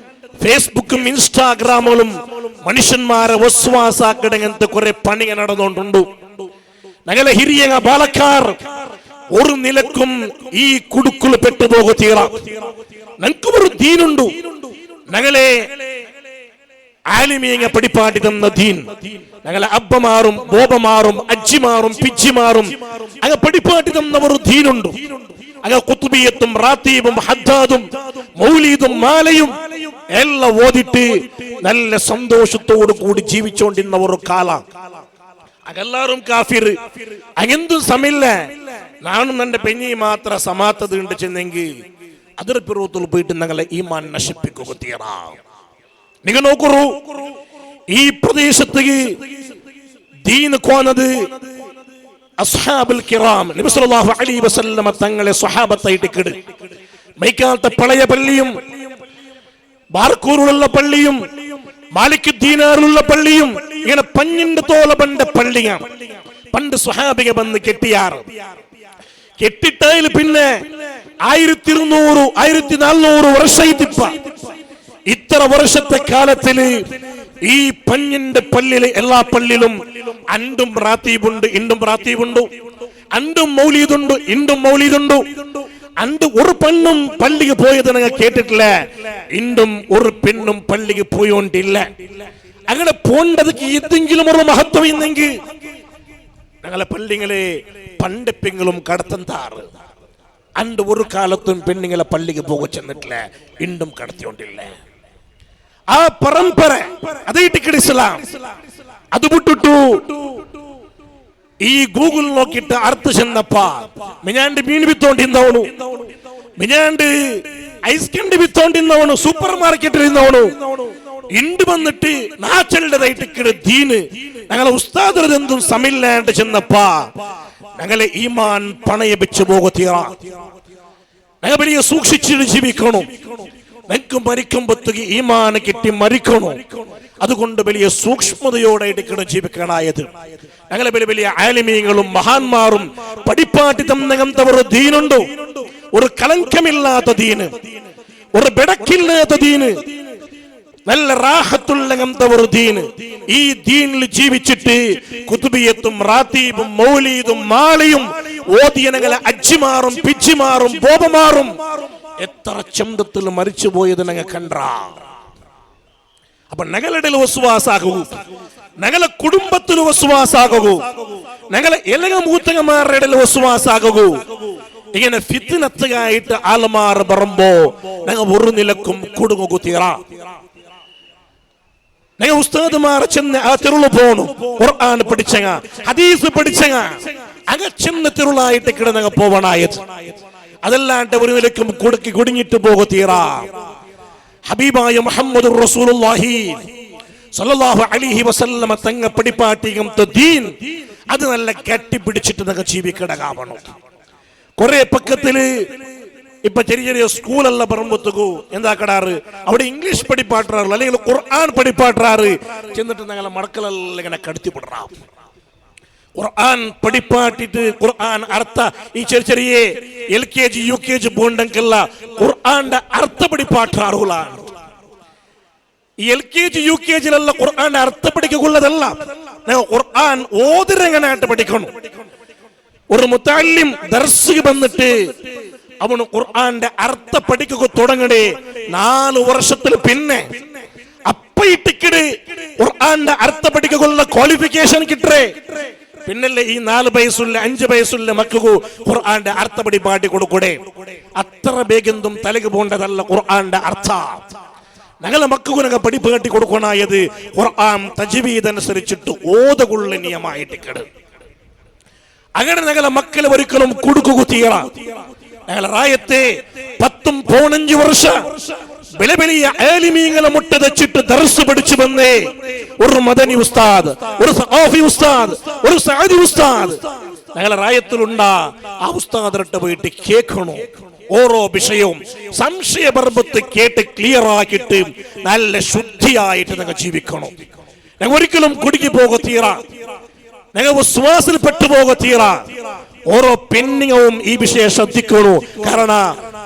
ഫേസ്ബുക്കും ഇൻസ്റ്റാഗ്രാമുകളും മനുഷ്യന്മാരെ വസ്വാസാക്കിടങ്ങനത്തെ കുറെ പണിക നടന്നുകൊണ്ടുണ്ട്. ഞങ്ങളെ ಹಿರಿಯ ബാലക്കാർ ഒരു നിലക്കും ഈ കുടുക്കുൽ പെട്ടുപോകുത്തീറ. ഞങ്ങൾക്ക് ഒരു ദീനുണ്ട്. ഞങ്ങളെ ആലിമീങ്ങ പഠിപ്പാട്ടി തന്ന ദീൻ, ഞങ്ങളെ അബ്ബമാറും ബോബമാറും അജ്ജിമാറും പിജ്ജിമാറും അങ്ങ് പഠിപ്പാട്ടി തന്ന ഒരു ദീനുണ്ട്. അങ്ങ് കുത്തുബിയത്തും റാത്തീബും ഹദ്ദാദും മൗലീദും മാലയും എല്ലാം ഓതിട്ട് നല്ല സന്തോഷത്തോടു കൂടി ജീവിച്ചുകൊണ്ടിരുന്ന ഒരു കാല. അതെല്ലാവരും കാഫിർ, അങ്ങെന്തും സമില്ല. നാനും ನನ್ನ പെഞ്ഞി മാത്ര സമാത്തത് ഉണ്ട് ചെന്നെങ്കിൽ ಅದರ ವಿರೋಧದಲ್ಲಿ പോയിട്ട് ഞങ്ങളെ ഈമാൻ നശിപ്പിക്കുകയാണ്. നിങ്ങൾ നോക്കൂ, ഈ പ്രദേശത്തേക്ക് ദീൻ കോന്നത് അസ്ഹാബുൽ കിറാം നബി സല്ലല്ലാഹു അലൈഹി വസല്ലം തങ്ങളെ സ്വഹാബത്തായിട്ട് കിട്. മൈക്കാലത്തെ പഴയ പള്ളിയും ബാർക്കൂറിലുള്ള പള്ളിയും മാലിക് ദീനാറിലുള്ള പള്ളിയും ഇങ്ങനെ പഞ്ഞിന്റെ തോല പണ്ട പള്ളിയാണ്. പണ്ട് സ്വഹാബിക വന്ന് കെട്ടിയാറ്, കെട്ടിട്ടതിൽ പിന്നെ 1200 1400 വർഷായിട്ടിപ്പ. ഇത്ര വർഷത്തെ കാലത്തില് ഈ പഞ്ഞിന്റെ പള്ളിയില് എല്ലാ പള്ളിയിലും അണ്ടും റാത്തീബുണ്ട്, ഇണ്ടും റാത്തീബുണ്ട്. അണ്ടും മൗലീദുണ്ട് ഇണ്ടും മൗലീദുണ്ട്. അണ്ട് ഒരു പെണ്ണും പള്ളിക്ക് പോയത് നിങ്ങൾ കേട്ടിട്ടില്ല, ഇണ്ടും ഒരു പെണ്ണും പള്ളിക്ക് പോയോണ്ടില്ല. അങ്ങനെ പോണ്ടതുക്ക് എന്തെങ്കിലും ഒരു മഹത്വം ഇന്നെങ്കിൽ ഞങ്ങളെ പള്ളികളെ പണ്ടെപ്പെങ്കിലും കടത്തന്താറ്. അണ്ട് ഒരു കാലത്തും പെണ്ണുങ്ങളെ പള്ളിക്ക് പോക ചെന്നിട്ടില്ല, ഇണ്ടും കടത്തിയോണ്ടില്ല. ആ പരമ്പര അതേറ്റിക്കട് ഇസ്ലാം. അത് വിട്ടിട്ടു ഈ ഗൂഗിൾ നോക്കിയിട്ട് അർത്ഥ ചെന്നപ്പ മിഞ്ഞാണ്ട് മീൻ വിത്തോണ്ടിന്നവണു, മിഞ്ഞാണ്ട് ഐസ് കണ്ടി വിത്തോണ്ടിന്നവണു, സൂപ്പർ മാർക്കറ്റിൽ ഇരുന്നവണു. ഇണ്ട് വന്നിട്ട് നാച്ചലുടേതായിട്ട് ദീന് ഞങ്ങളെ ഉസ്താദെന്തും സമില്ലാണ്ട് ചെന്നപ്പ ഞങ്ങളെ ഈമാൻ പണയ വെച്ച് പോകത്തീറ. ഞങ്ങൾ വലിയ സൂക്ഷിച്ചിട്ട് ജീവിക്കണം. ഞങ്ങൾക്ക് മരിക്കുമ്പോഴത്തേക്ക് ഈമാൻ കിട്ടി മരിക്കണം. അതുകൊണ്ട് വലിയ സൂക്ഷ്മതയോടെ ജീവിക്കാനായത്. ഞങ്ങളെ വലിയ വലിയ ആലിമീങ്ങളും മഹാന്മാരും പഠിപ്പാട്ടി തന്നങ്ങനത്തെ ദീനുണ്ടോ, ഒരു കലങ്കമില്ലാത്ത ദീന്, ഒരു ബെടക്കില്ലാത്ത ദീന്, നല്ല റാഹത്തുള്ള ഒരു ദീന്. ഈ ദീനിൽ ജീവിച്ചിട്ട് കുതുബിയത്തും റാത്തീബും മൗലീദും മാലയും ഓതിയ ഞങ്ങളെ അജ്ജിമാറും പിജ്ജിമാറും ബോബമാറും എത്ര ചന്തത്തിൽ മരിച്ചു പോയത് ഞങ്ങൾ കണ്ട. അപ്പൊ ഞങ്ങളുടെ വസ്വാസാകൂ, ഞങ്ങളെ കുടുംബത്തിൽ വസ്വാസാകൂ, ഞങ്ങളെ എലകമൂത്തകന്മാരുടെ വസ്വാസാകൂ. ഇങ്ങനെ ഫിത്നത്തുകായിട്ട് ആൽമാർ പറമ്പോ ഞങ്ങൾ ഒരു നിലക്കും കുടുങ്ങു തീറ. ഞങ്ങൾ ഉസ്താദുമാർ ചെന്ന് ആ തെരുള് പോണു, ഖുർആൻ പഠിച്ചങ്ങ ഹദീസ് പഠിച്ചങ്ങ അങ്ങ ചെന്ന് തെരുളായിട്ട് കിടന്നങ്ങ പോവണായത്. അതല്ലാണ്ട് ഒരു നിലക്കും കുടുങ്ങിട്ട് പോകത്തീറ. ഹബീബായ മുഹമ്മദ് റസൂലുള്ളാഹി സ്വല്ലല്ലാഹു അലൈഹി വസല്ലമ തങ്ങ പഠിപ്പാട്ടികത്തെ ദീൻ അത് നല്ല കെട്ടിപ്പിടിച്ചിട്ട് ഞങ്ങൾ ജീവിക്കടകാവണം. കുറെ പക്കത്തില് ഇപ്പൊ ചെറിയ ചെറിയ സ്കൂളല്ല പറമ്പത്തുകൂ എന്താ കടാറ്, അവിടെ ഇംഗ്ലീഷ് പഠിപ്പാട്ടാറ് അല്ലെങ്കിൽ ഖുർആൻ പഠിപ്പാട്ടാറ്. ചെന്നിട്ട് ഞങ്ങളെ മടക്കളെല്ലാം ഇങ്ങനെ കടത്തിപ്പെടാം. ഖുർആൻ പഠിപ്പാട്ടിട്ട് ഖുർആൻ അർത്ഥ ഈ ചെറിയ ചെറിയ LKG UKG പോണ്ടെങ്കില ഖുർആന്റെ അർത്ഥ പഠിപ്പാട്ടാറുകളാണ്. ഈ LKG UKGയിലുള്ള ഖുർആന്റെ അർത്ഥ പഠിക്കുള്ളതല്ല, ഖുർആൻ ഓതിരങ്ങനായിട്ട് പഠിക്കണം. ഒരു മുത്തഅല്ലിം ദർസിൽ വന്നിട്ട് അവന് ഖുർആന്റെ അർത്ഥ പഠിക്കുക തുടങ്ങണേ 4 വർഷത്തിൽ പിന്നെ അപ്പയിട്ടിക്കട് ഖുർആന്റെ അർത്ഥ പഠിക്കുള്ള ക്വാളിഫിക്കേഷൻ കിട്ടേ. പിന്നല്ലേ ഈ 4 വയസ്സുള്ള 5 വയസ്സുള്ള മക്കൾക്ക് ഖുർആന്റെ അർത്ഥ പഠിപ്പാട്ടി കൊടുക്കൂടെ. അത്ര വേഗം തലക്ക് പോണ്ടതല്ല ഖുർആന്റെ അർത്ഥ. ഞങ്ങളെ മക്കൾക്ക് ഞങ്ങൾ പഠിപ്പ് കെട്ടി കൊടുക്കണായത് ഖുർആൻ തജ്വീദ് അനുസരിച്ചിട്ട് ഓതുകൊള്ള നിയമമായിട്ട് കിട്. അങ്ങനെ ഞങ്ങളെ മക്കളെ ഒരിക്കലും കൊടുക്കുക തീറ. ഞങ്ങളെ റായത്തെ 10-15 വർഷം വലിയ വലിയ ആലിമീങ്ങളെ മുട്ട വെച്ചിട്ട് ദർസ് പഠിച്ചു വന്നേ ഒരു മദനി ഉസ്താദ്, ഒരു സഖാഫി ഉസ്താദ്, ഒരു സഅദി ഉസ്താദ് ഞങ്ങളെ റായത്തിലുണ്ടാ. ആ ഉസ്താദിട്ട് പോയിട്ട് കേൾക്കണോ, ഓരോ വിഷയവും സംശയപർവത്ത് കേട്ട് ക്ലിയർ ആക്കിയിട്ട് നല്ല ശുദ്ധിയായിട്ട് ഞങ്ങൾ ജീവിക്കണം. ഞങ്ങൾ ഒരിക്കലും കുടുങ്ങി പോകത്തീറ, ഞങ്ങൾ വിശ്വാസത്തിൽ പെട്ടുപോകത്തീറ. ഓരോ പെണ്ണുങ്ങളും ഈ വിഷയം ശ്രദ്ധിക്കണു. കാരണം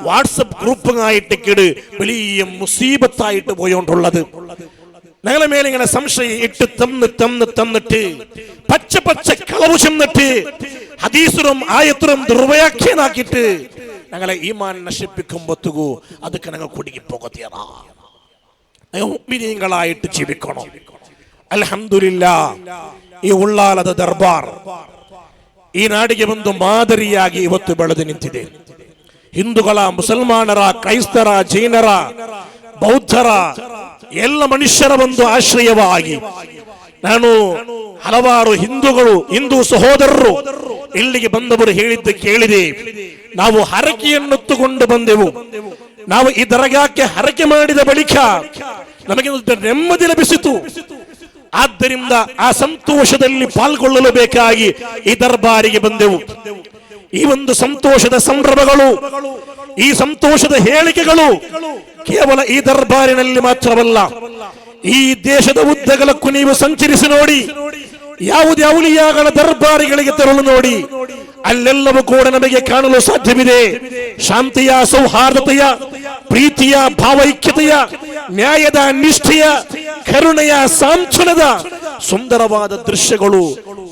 വാട്സപ്പ് ഗ്രൂപ്പുമായിട്ട് വലിയ മുസീബത്തായിട്ട് പോയോണ്ടുള്ളത്. ഞങ്ങളെ മേലെ ഇങ്ങനെ സംശയം ഇട്ട് തന്നിട്ട് പച്ച കളവ് ചെന്നിട്ട് ഹദീസും ആയത്തും ദുർവ്യാഖ്യാനാക്കിയിട്ട് ഞങ്ങളെ ഈമാൻ നശിപ്പിക്കുമ്പോഴത്തേക്കു അതൊക്കെ ഞങ്ങൾ കുടുങ്ങി പോകത്തീറ. മുഅ്മിനീങ്ങളായിട്ട് ജീവിക്കണം. അൽഹംദുലില്ലാഹ് ಈ ಉಳ್ಳಾಲದ ದರ್ಬಾರ್ ಈ ನಾಡಿಗೆ ಒಂದು ಮಾದರಿಯಾಗಿ ಇವತ್ತು ಬೆಳೆದು ನಿಂತಿದೆ. ಹಿಂದೂಗಳ, ಮುಸಲ್ಮಾನರ, ಕ್ರೈಸ್ತರ, ಜೈನರ, ಬೌದ್ಧರ ಎಲ್ಲ ಮನುಷ್ಯರ ಒಂದು ಆಶ್ರಯವಾಗಿ ನಾನು ಹಲವಾರು ಹಿಂದೂ ಸಹೋದರರು ಇಲ್ಲಿಗೆ ಬಂದವರು ಹೇಳಿದ್ದು ಕೇಳಿದೆ. ನಾವು ಹರಕೆಯನ್ನುತ್ತುಕೊಂಡು ಬಂದೆವು. ನಾವು ಈ ದರ್ಗಾಕ್ಕೆ ಹರಕೆ ಮಾಡಿದ ಬಳಿಕ ನಮಗೆ ನೆಮ್ಮದಿ ಲಭಿಸಿತು. ಆದ್ದರಿಂದ ಆ ಸಂತೋಷದಲ್ಲಿ ಪಾಲ್ಗೊಳ್ಳಲು ಬೇಕಾಗಿ ಈ ದರ್ಬಾರಿಗೆ ಬಂದೆವು. ಈ ಒಂದು ಸಂತೋಷದ ಸಂಭ್ರಮಗಳು, ಈ ಸಂತೋಷದ ಹೇಳಿಕೆಗಳು ಕೇವಲ ಈ ದರ್ಬಾರಿನಲ್ಲಿ ಮಾತ್ರವಲ್ಲ, ಈ ದೇಶದ ಉದ್ದಗಲಕ್ಕೂ ನೀವು ಸಂಚರಿಸಿ ನೋಡಿ. ಯಾವುದೇ ಔಲಿಯಾಗಳ ದರ್ಬಾರಿಗಳಿಗೆ ತೆರಳು ನೋಡಿ, ಅಲ್ಲೆಲ್ಲವೂ ಕೂಡ ನಮಗೆ ಕಾಣಲು ಸಾಧ್ಯವಿದೆ. ಶಾಂತಿಯ, ಸೌಹಾರ್ದತೆಯ, ಪ್ರೀತಿಯ, ಭಾವೈಕ್ಯತೆಯ, ನ್ಯಾಯದ, ನಿಷ್ಠೆಯ, ಕರುಣೆಯ, ಸಾಂತ್ವನದ ಸುಂದರವಾದ ದೃಶ್ಯಗಳು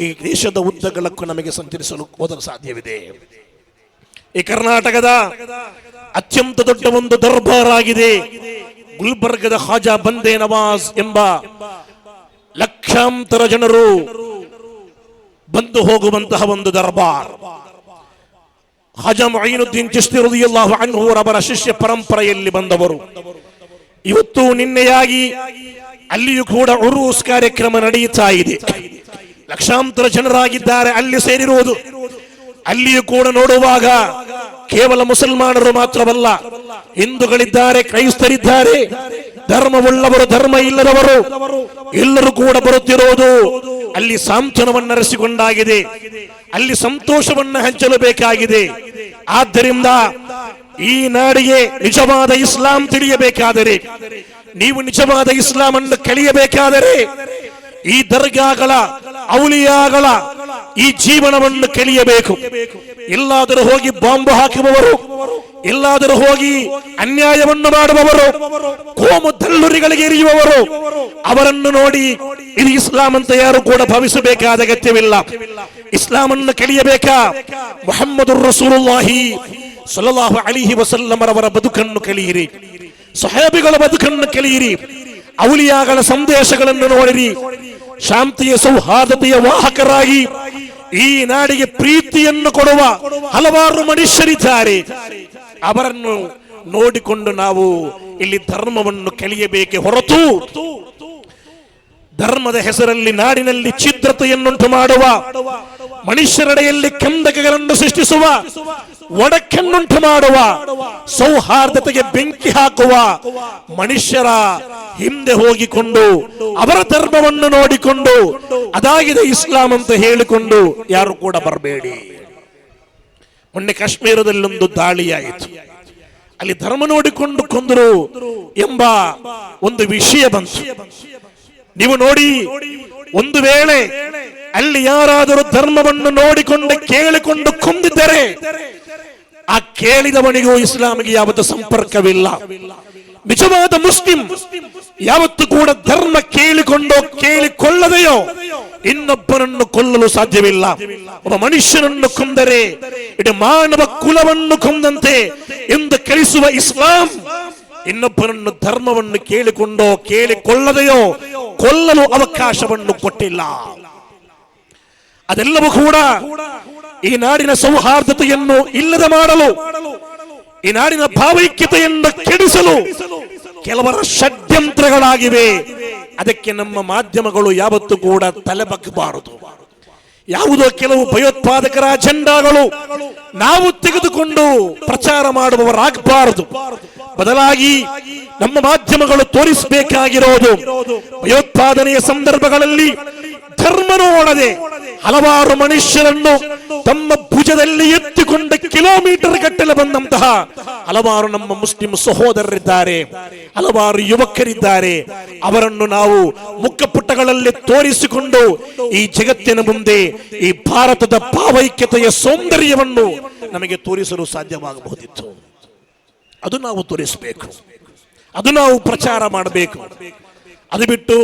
ಈ ದೇಶದ ಉದ್ದಗಲಕ್ಕೂ ನಮಗೆ ಸಂಚರಿಸಲು ಹೋದಲು ಸಾಧ್ಯವಿದೆ. ಈ ಕರ್ನಾಟಕದ ಅತ್ಯಂತ ದೊಡ್ಡ ಒಂದು ದರ್ಬಾರ್ ಆಗಿದೆ ಗುಲ್ಬರ್ಗದ ಖಾಜಾ ಬಂದೇ ನವಾಜ್ ಎಂಬ ಲಕ್ಷಾಂತರ ಜನರು ಬಂದು ಹೋಗುವಂತಹ ಒಂದು ದರ್ಬಾರ್. ಖಾಜಾ ಮುঈನುದ್ದೀನ್ ಚಿಶ್ತಿ ರದಿಯಲ್ಲಾಹು ಅನ್ಹು ಅವರ ಶಿಷ್ಯ ಪರಂಪರೆಯಲ್ಲಿ ಬಂದವರು. ಇವತ್ತು ನಿನ್ನೆಯಾಗಿ ಅಲ್ಲಿಯೂ ಕೂಡ ಉರೂಸ್ ಕಾರ್ಯಕ್ರಮ ನಡೆಯುತ್ತಾ ಇದೆ. ಲಕ್ಷಾಂತರ ಜನರಾಗಿದ್ದಾರೆ ಅಲ್ಲಿ ಸೇರಿರುವುದು. ಅಲ್ಲಿಯೂ ಕೂಡ ನೋಡುವಾಗ ಕೇವಲ ಮುಸಲ್ಮಾನರು ಮಾತ್ರವಲ್ಲ, ಹಿಂದೂಗಳಿದ್ದಾರೆ, ಕ್ರೈಸ್ತರಿದ್ದಾರೆ, ಧರ್ಮವುಳ್ಳವರು, ಧರ್ಮ ಇಲ್ಲದವರು ಎಲ್ಲರೂ ಕೂಡ ಬರುತ್ತಿರುವುದು. ಅಲ್ಲಿ ಸಾಂತ್ವನವನ್ನರಿಸಿಕೊಂಡಾಗಿದೆ, ಅಲ್ಲಿ ಸಂತೋಷವನ್ನು ಹಂಚಲು ಬೇಕಾಗಿದೆ. ಆದ್ದರಿಂದ ಈ ನಾಡಿಗೆ ನಿಜವಾದ ಇಸ್ಲಾಂ ತಿಳಿಯಬೇಕಾದರೆ, ನೀವು ನಿಜವಾದ ಇಸ್ಲಾಂ ಅನ್ನು ಕಲಿಯಬೇಕಾದರೆ ಈ ದರ್ಗಾಗಳ ಔಲಿಯಾಗಳ ಈ ಜೀವನವನ್ನು ಕಲಿಯಬೇಕು. ಎಲ್ಲಾದರೂ ಹೋಗಿ ಬಾಂಬು ಹಾಕುವವರು, ಎಲ್ಲಾದರೂ ಹೋಗಿ ಅನ್ಯಾಯವನ್ನು ಮಾಡುವವರು, ಕೋಮು ದಲ್ಲುರಿಗಳಿಗೆ ಎರಿಯುವವರು, ಅವರನ್ನು ನೋಡಿ ಇದು ಇಸ್ಲಾಂ ಅಂತ ಯಾರು ಕೂಡ ಭಾವಿಸಬೇಕಾದ ಅಗತ್ಯವಿಲ್ಲ. ಇಸ್ಲಾಂ ಅನ್ನು ಕಲಿಯಬೇಕಾ? ಮುಹಮ್ಮದುರ್ ರಸೂಲುಲ್ಲಾಹಿ ಸಲ್ಲಲ್ಲಾಹು ಅಲೈಹಿ ವಸಲ್ಲಂ ಅವರ ಬದುಕನ್ನು ಕಲಿಯಿರಿ, ಸಹಾಬಿಗಳ ಬದುಕನ್ನು ಕಲಿಯಿರಿ, ಔಲಿಯಾಗಳ ಸಂದೇಶಗಳನ್ನು ನೋಡಿರಿ. ಶಾಂತಿಯ ಸೌಹಾರ್ದತೆಯ ವಾಹಕರಾಗಿ ಈ ನಾಡಿಗೆ ಪ್ರೀತಿಯನ್ನು ಕೊಡುವ ಹಲವಾರು ಮನುಷ್ಯರಿದ್ದಾರೆ. ಅವರನ್ನು ನೋಡಿಕೊಂಡು ನಾವು ಇಲ್ಲಿ ಧರ್ಮವನ್ನು ಕಲಿಯಬೇಕೆ ಹೊರತು ಧರ್ಮದ ಹೆಸರಲ್ಲಿ ನಾಡಿನಲ್ಲಿ ಛಿದ್ರತೆಯನ್ನುಂಟು ಮಾಡುವ, ಮನುಷ್ಯರೆಡೆಯಲ್ಲಿ ಕಂದಕಗಳನ್ನು ಸೃಷ್ಟಿಸುವ, ಒಡಕನ್ನುಂಟು ಮಾಡುವ, ಸೌಹಾರ್ದತೆಗೆ ಬೆಂಕಿ ಹಾಕುವ ಮನುಷ್ಯರ ಹಿಂದೆ ಹೋಗಿಕೊಂಡು ಅವರ ಧರ್ಮವನ್ನು ನೋಡಿಕೊಂಡು ಅದಾಗಿದೆ ಇಸ್ಲಾಂ ಅಂತ ಹೇಳಿಕೊಂಡು ಯಾರು ಕೂಡ ಬರಬೇಡಿ. ಮೊನ್ನೆ ಕಾಶ್ಮೀರದಲ್ಲೊಂದು ದಾಳಿಯಾಯಿತು. ಅಲ್ಲಿ ಧರ್ಮ ನೋಡಿಕೊಂಡು ಕೊಂದರು ಎಂಬ ಒಂದು ವಿಷಯ ಬಂತು. ನೀವು ನೋಡಿ, ಒಂದು ವೇಳೆ ಅಲ್ಲಿ ಯಾರಾದರೂ ಧರ್ಮವನ್ನು ನೋಡಿಕೊಂಡು ಕೇಳಿಕೊಂಡು ಕೊಂದಿದ್ದರೆ ಆ ಕೇಳಿದವನಿಗೂ ಇಸ್ಲಾಮಿಗೆ ಯಾವತ್ತೂ ಸಂಪರ್ಕವಿಲ್ಲ. ನಿಜವಾದ ಮುಸ್ಲಿಂ ಯಾವತ್ತೂ ಕೂಡ ಧರ್ಮ ಕೇಳಿಕೊಂಡೋ ಕೇಳಿಕೊಳ್ಳದೆಯೋ ಇನ್ನೊಬ್ಬನನ್ನು ಕೊಲ್ಲಲು ಸಾಧ್ಯವಿಲ್ಲ. ಒಬ್ಬ ಮನುಷ್ಯನನ್ನು ಕೊಂದರೆ ಇಡೀ ಮಾನವ ಕುಲವನ್ನು ಕೊಂದಂತೆ ಎಂದು ಕಲಿಸುವ ಇಸ್ಲಾಂ ಇನ್ನೊಬ್ಬನನ್ನು ಧರ್ಮವನ್ನು ಕೇಳಿಕೊಂಡೋ ಕೇಳಿಕೊಳ್ಳದೆಯೋ ಕೊಲ್ಲಲು ಅವಕಾಶವನ್ನು ಕೊಟ್ಟಿಲ್ಲ. ಅದೆಲ್ಲವೂ ಕೂಡ ಈ ನಾಡಿನ ಸೌಹಾರ್ದತೆಯನ್ನು ಇಲ್ಲದೆ ಮಾಡಲು, ಈ ನಾಡಿನ ಭಾವೈಕ್ಯತೆಯನ್ನು ಕೆಡಿಸಲು ಕೆಲವರ ಷಡ್ಯಂತ್ರಗಳಾಗಿವೆ. ಅದಕ್ಕೆ ನಮ್ಮ ಮಾಧ್ಯಮಗಳು ಯಾವತ್ತೂ ಕೂಡ ತಲೆಬಗ್ಗಬಾರದು. ಯಾವುದೋ ಕೆಲವು ಭಯೋತ್ಪಾದಕರ ಅಜೆಂಡಾಗಳು ನಾವು ತೆಗೆದುಕೊಂಡು ಪ್ರಚಾರ ಮಾಡುವವರಾಗಬಾರದು. ಬದಲಾಗಿ ನಮ್ಮ ಮಾಧ್ಯಮಗಳು ತೋರಿಸಬೇಕಾಗಿರೋದು ಭಯೋತ್ಪಾದನೆಯ ಸಂದರ್ಭಗಳಲ್ಲಿ ಧರ್ಮ ನೋಡದೆ ಹಲವಾರು ಮನುಷ್ಯರನ್ನು ತಮ್ಮ ಭುಜದಲ್ಲಿ ಎತ್ತಿಕೊಂಡ ಕಿಲೋಮೀಟರ್ ಗಟ್ಟಲೆ ಬಂದಂತಹ ಹಲವಾರು ನಮ್ಮ ಮುಸ್ಲಿಂ ಸಹೋದರರಿದ್ದಾರೆ, ಹಲವಾರು ಯುವಕರಿದ್ದಾರೆ. ಅವರನ್ನು ನಾವು ಮುಖಪುಟಗಳಲ್ಲಿ ತೋರಿಸಿಕೊಂಡು ಈ ಜಗತ್ತಿನ ಮುಂದೆ ಈ ಭಾರತದ ಭಾವೈಕ್ಯತೆಯ ಸೌಂದರ್ಯವನ್ನು ನಮಗೆ ತೋರಿಸಲು ಸಾಧ್ಯವಾಗಬಹುದಿತ್ತು. ಅದು ನಾವು ತೋರಿಸಬೇಕು, ಅದು ನಾವು ಪ್ರಚಾರ ಮಾಡಬೇಕು. ಅದು ಬಿಟ್ಟು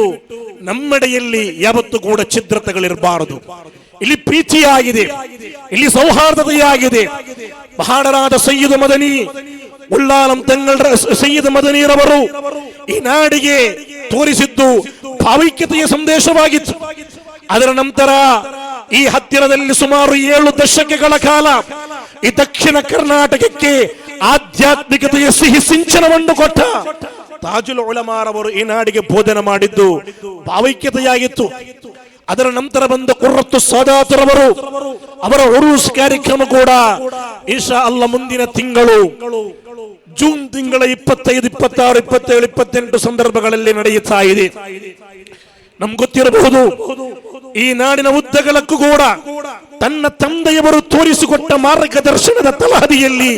ನಮ್ಮೆಡೆಯಲ್ಲಿ ಯಾವತ್ತೂ ಕೂಡ ಛಿದ್ರತೆಗಳಿರಬಾರದು. ಇಲ್ಲಿ ಪ್ರೀತಿಯಾಗಿದೆ, ಇಲ್ಲಿ ಸೌಹಾರ್ದತೆಯಾಗಿದೆ. ಮಹಾನರಾದ ಸಯ್ಯದ್ ಮದನಿ ಉಳ್ಳಾಲಂ ತಂಗಳ ಸಯ್ಯದ್ ಮದನಿರವರು ಈ ನಾಡಿಗೆ ತೋರಿಸಿದ್ದು ಭಾವೈಕ್ಯತೆಯ ಸಂದೇಶವಾಗಿತ್ತು. ಅದರ ನಂತರ ಈ ಹತ್ತಿರದಲ್ಲಿ ಸುಮಾರು 7 ದಶಕಗಳ ಕಾಲ ಈ ದಕ್ಷಿಣ ಕರ್ನಾಟಕಕ್ಕೆ ಆಧ್ಯಾತ್ಮಿಕತೆಯ ಸಿಹಿ ಸಿಂಚನವನ್ನು ಕೊಟ್ಟ ತಾಜುಲ್ ಉಲಮಾರವರು ಈ ನಾಡಿಗೆ ಬೋಧನೆ ಮಾಡಿದ್ದು ಭಾವೈಕ್ಯತೆಯಾಗಿತ್ತು. ಅದರ ನಂತರ ಬಂದ ಕುರ್ರತ್ತು ಸಾದಾತರವರು ಅವರ ಉರೂಸ್ ಕಾರ್ಯಕ್ರಮ ಕೂಡ ಇನ್ಶಾ ಅಲ್ಲಾಹ್ ಮುಂದಿನ ತಿಂಗಳು ಜೂನ್ ತಿಂಗಳ 25, 26, 27, 28 ಸಂದರ್ಭಗಳಲ್ಲಿ ನಡೆಯುತ್ತಾ ಇದೆ. ನಮ್ಗೆ ಗೊತ್ತಿರಬಹುದು, ಈ ನಾಡಿನ ಉದ್ದಗಲಕ್ಕೂ ಕೂಡ ತನ್ನ ತಂದೆಯವರು ತೋರಿಸಿಕೊಟ್ಟ ಮಾರ್ಗದರ್ಶನದ ತಳಹದಿಯಲ್ಲಿ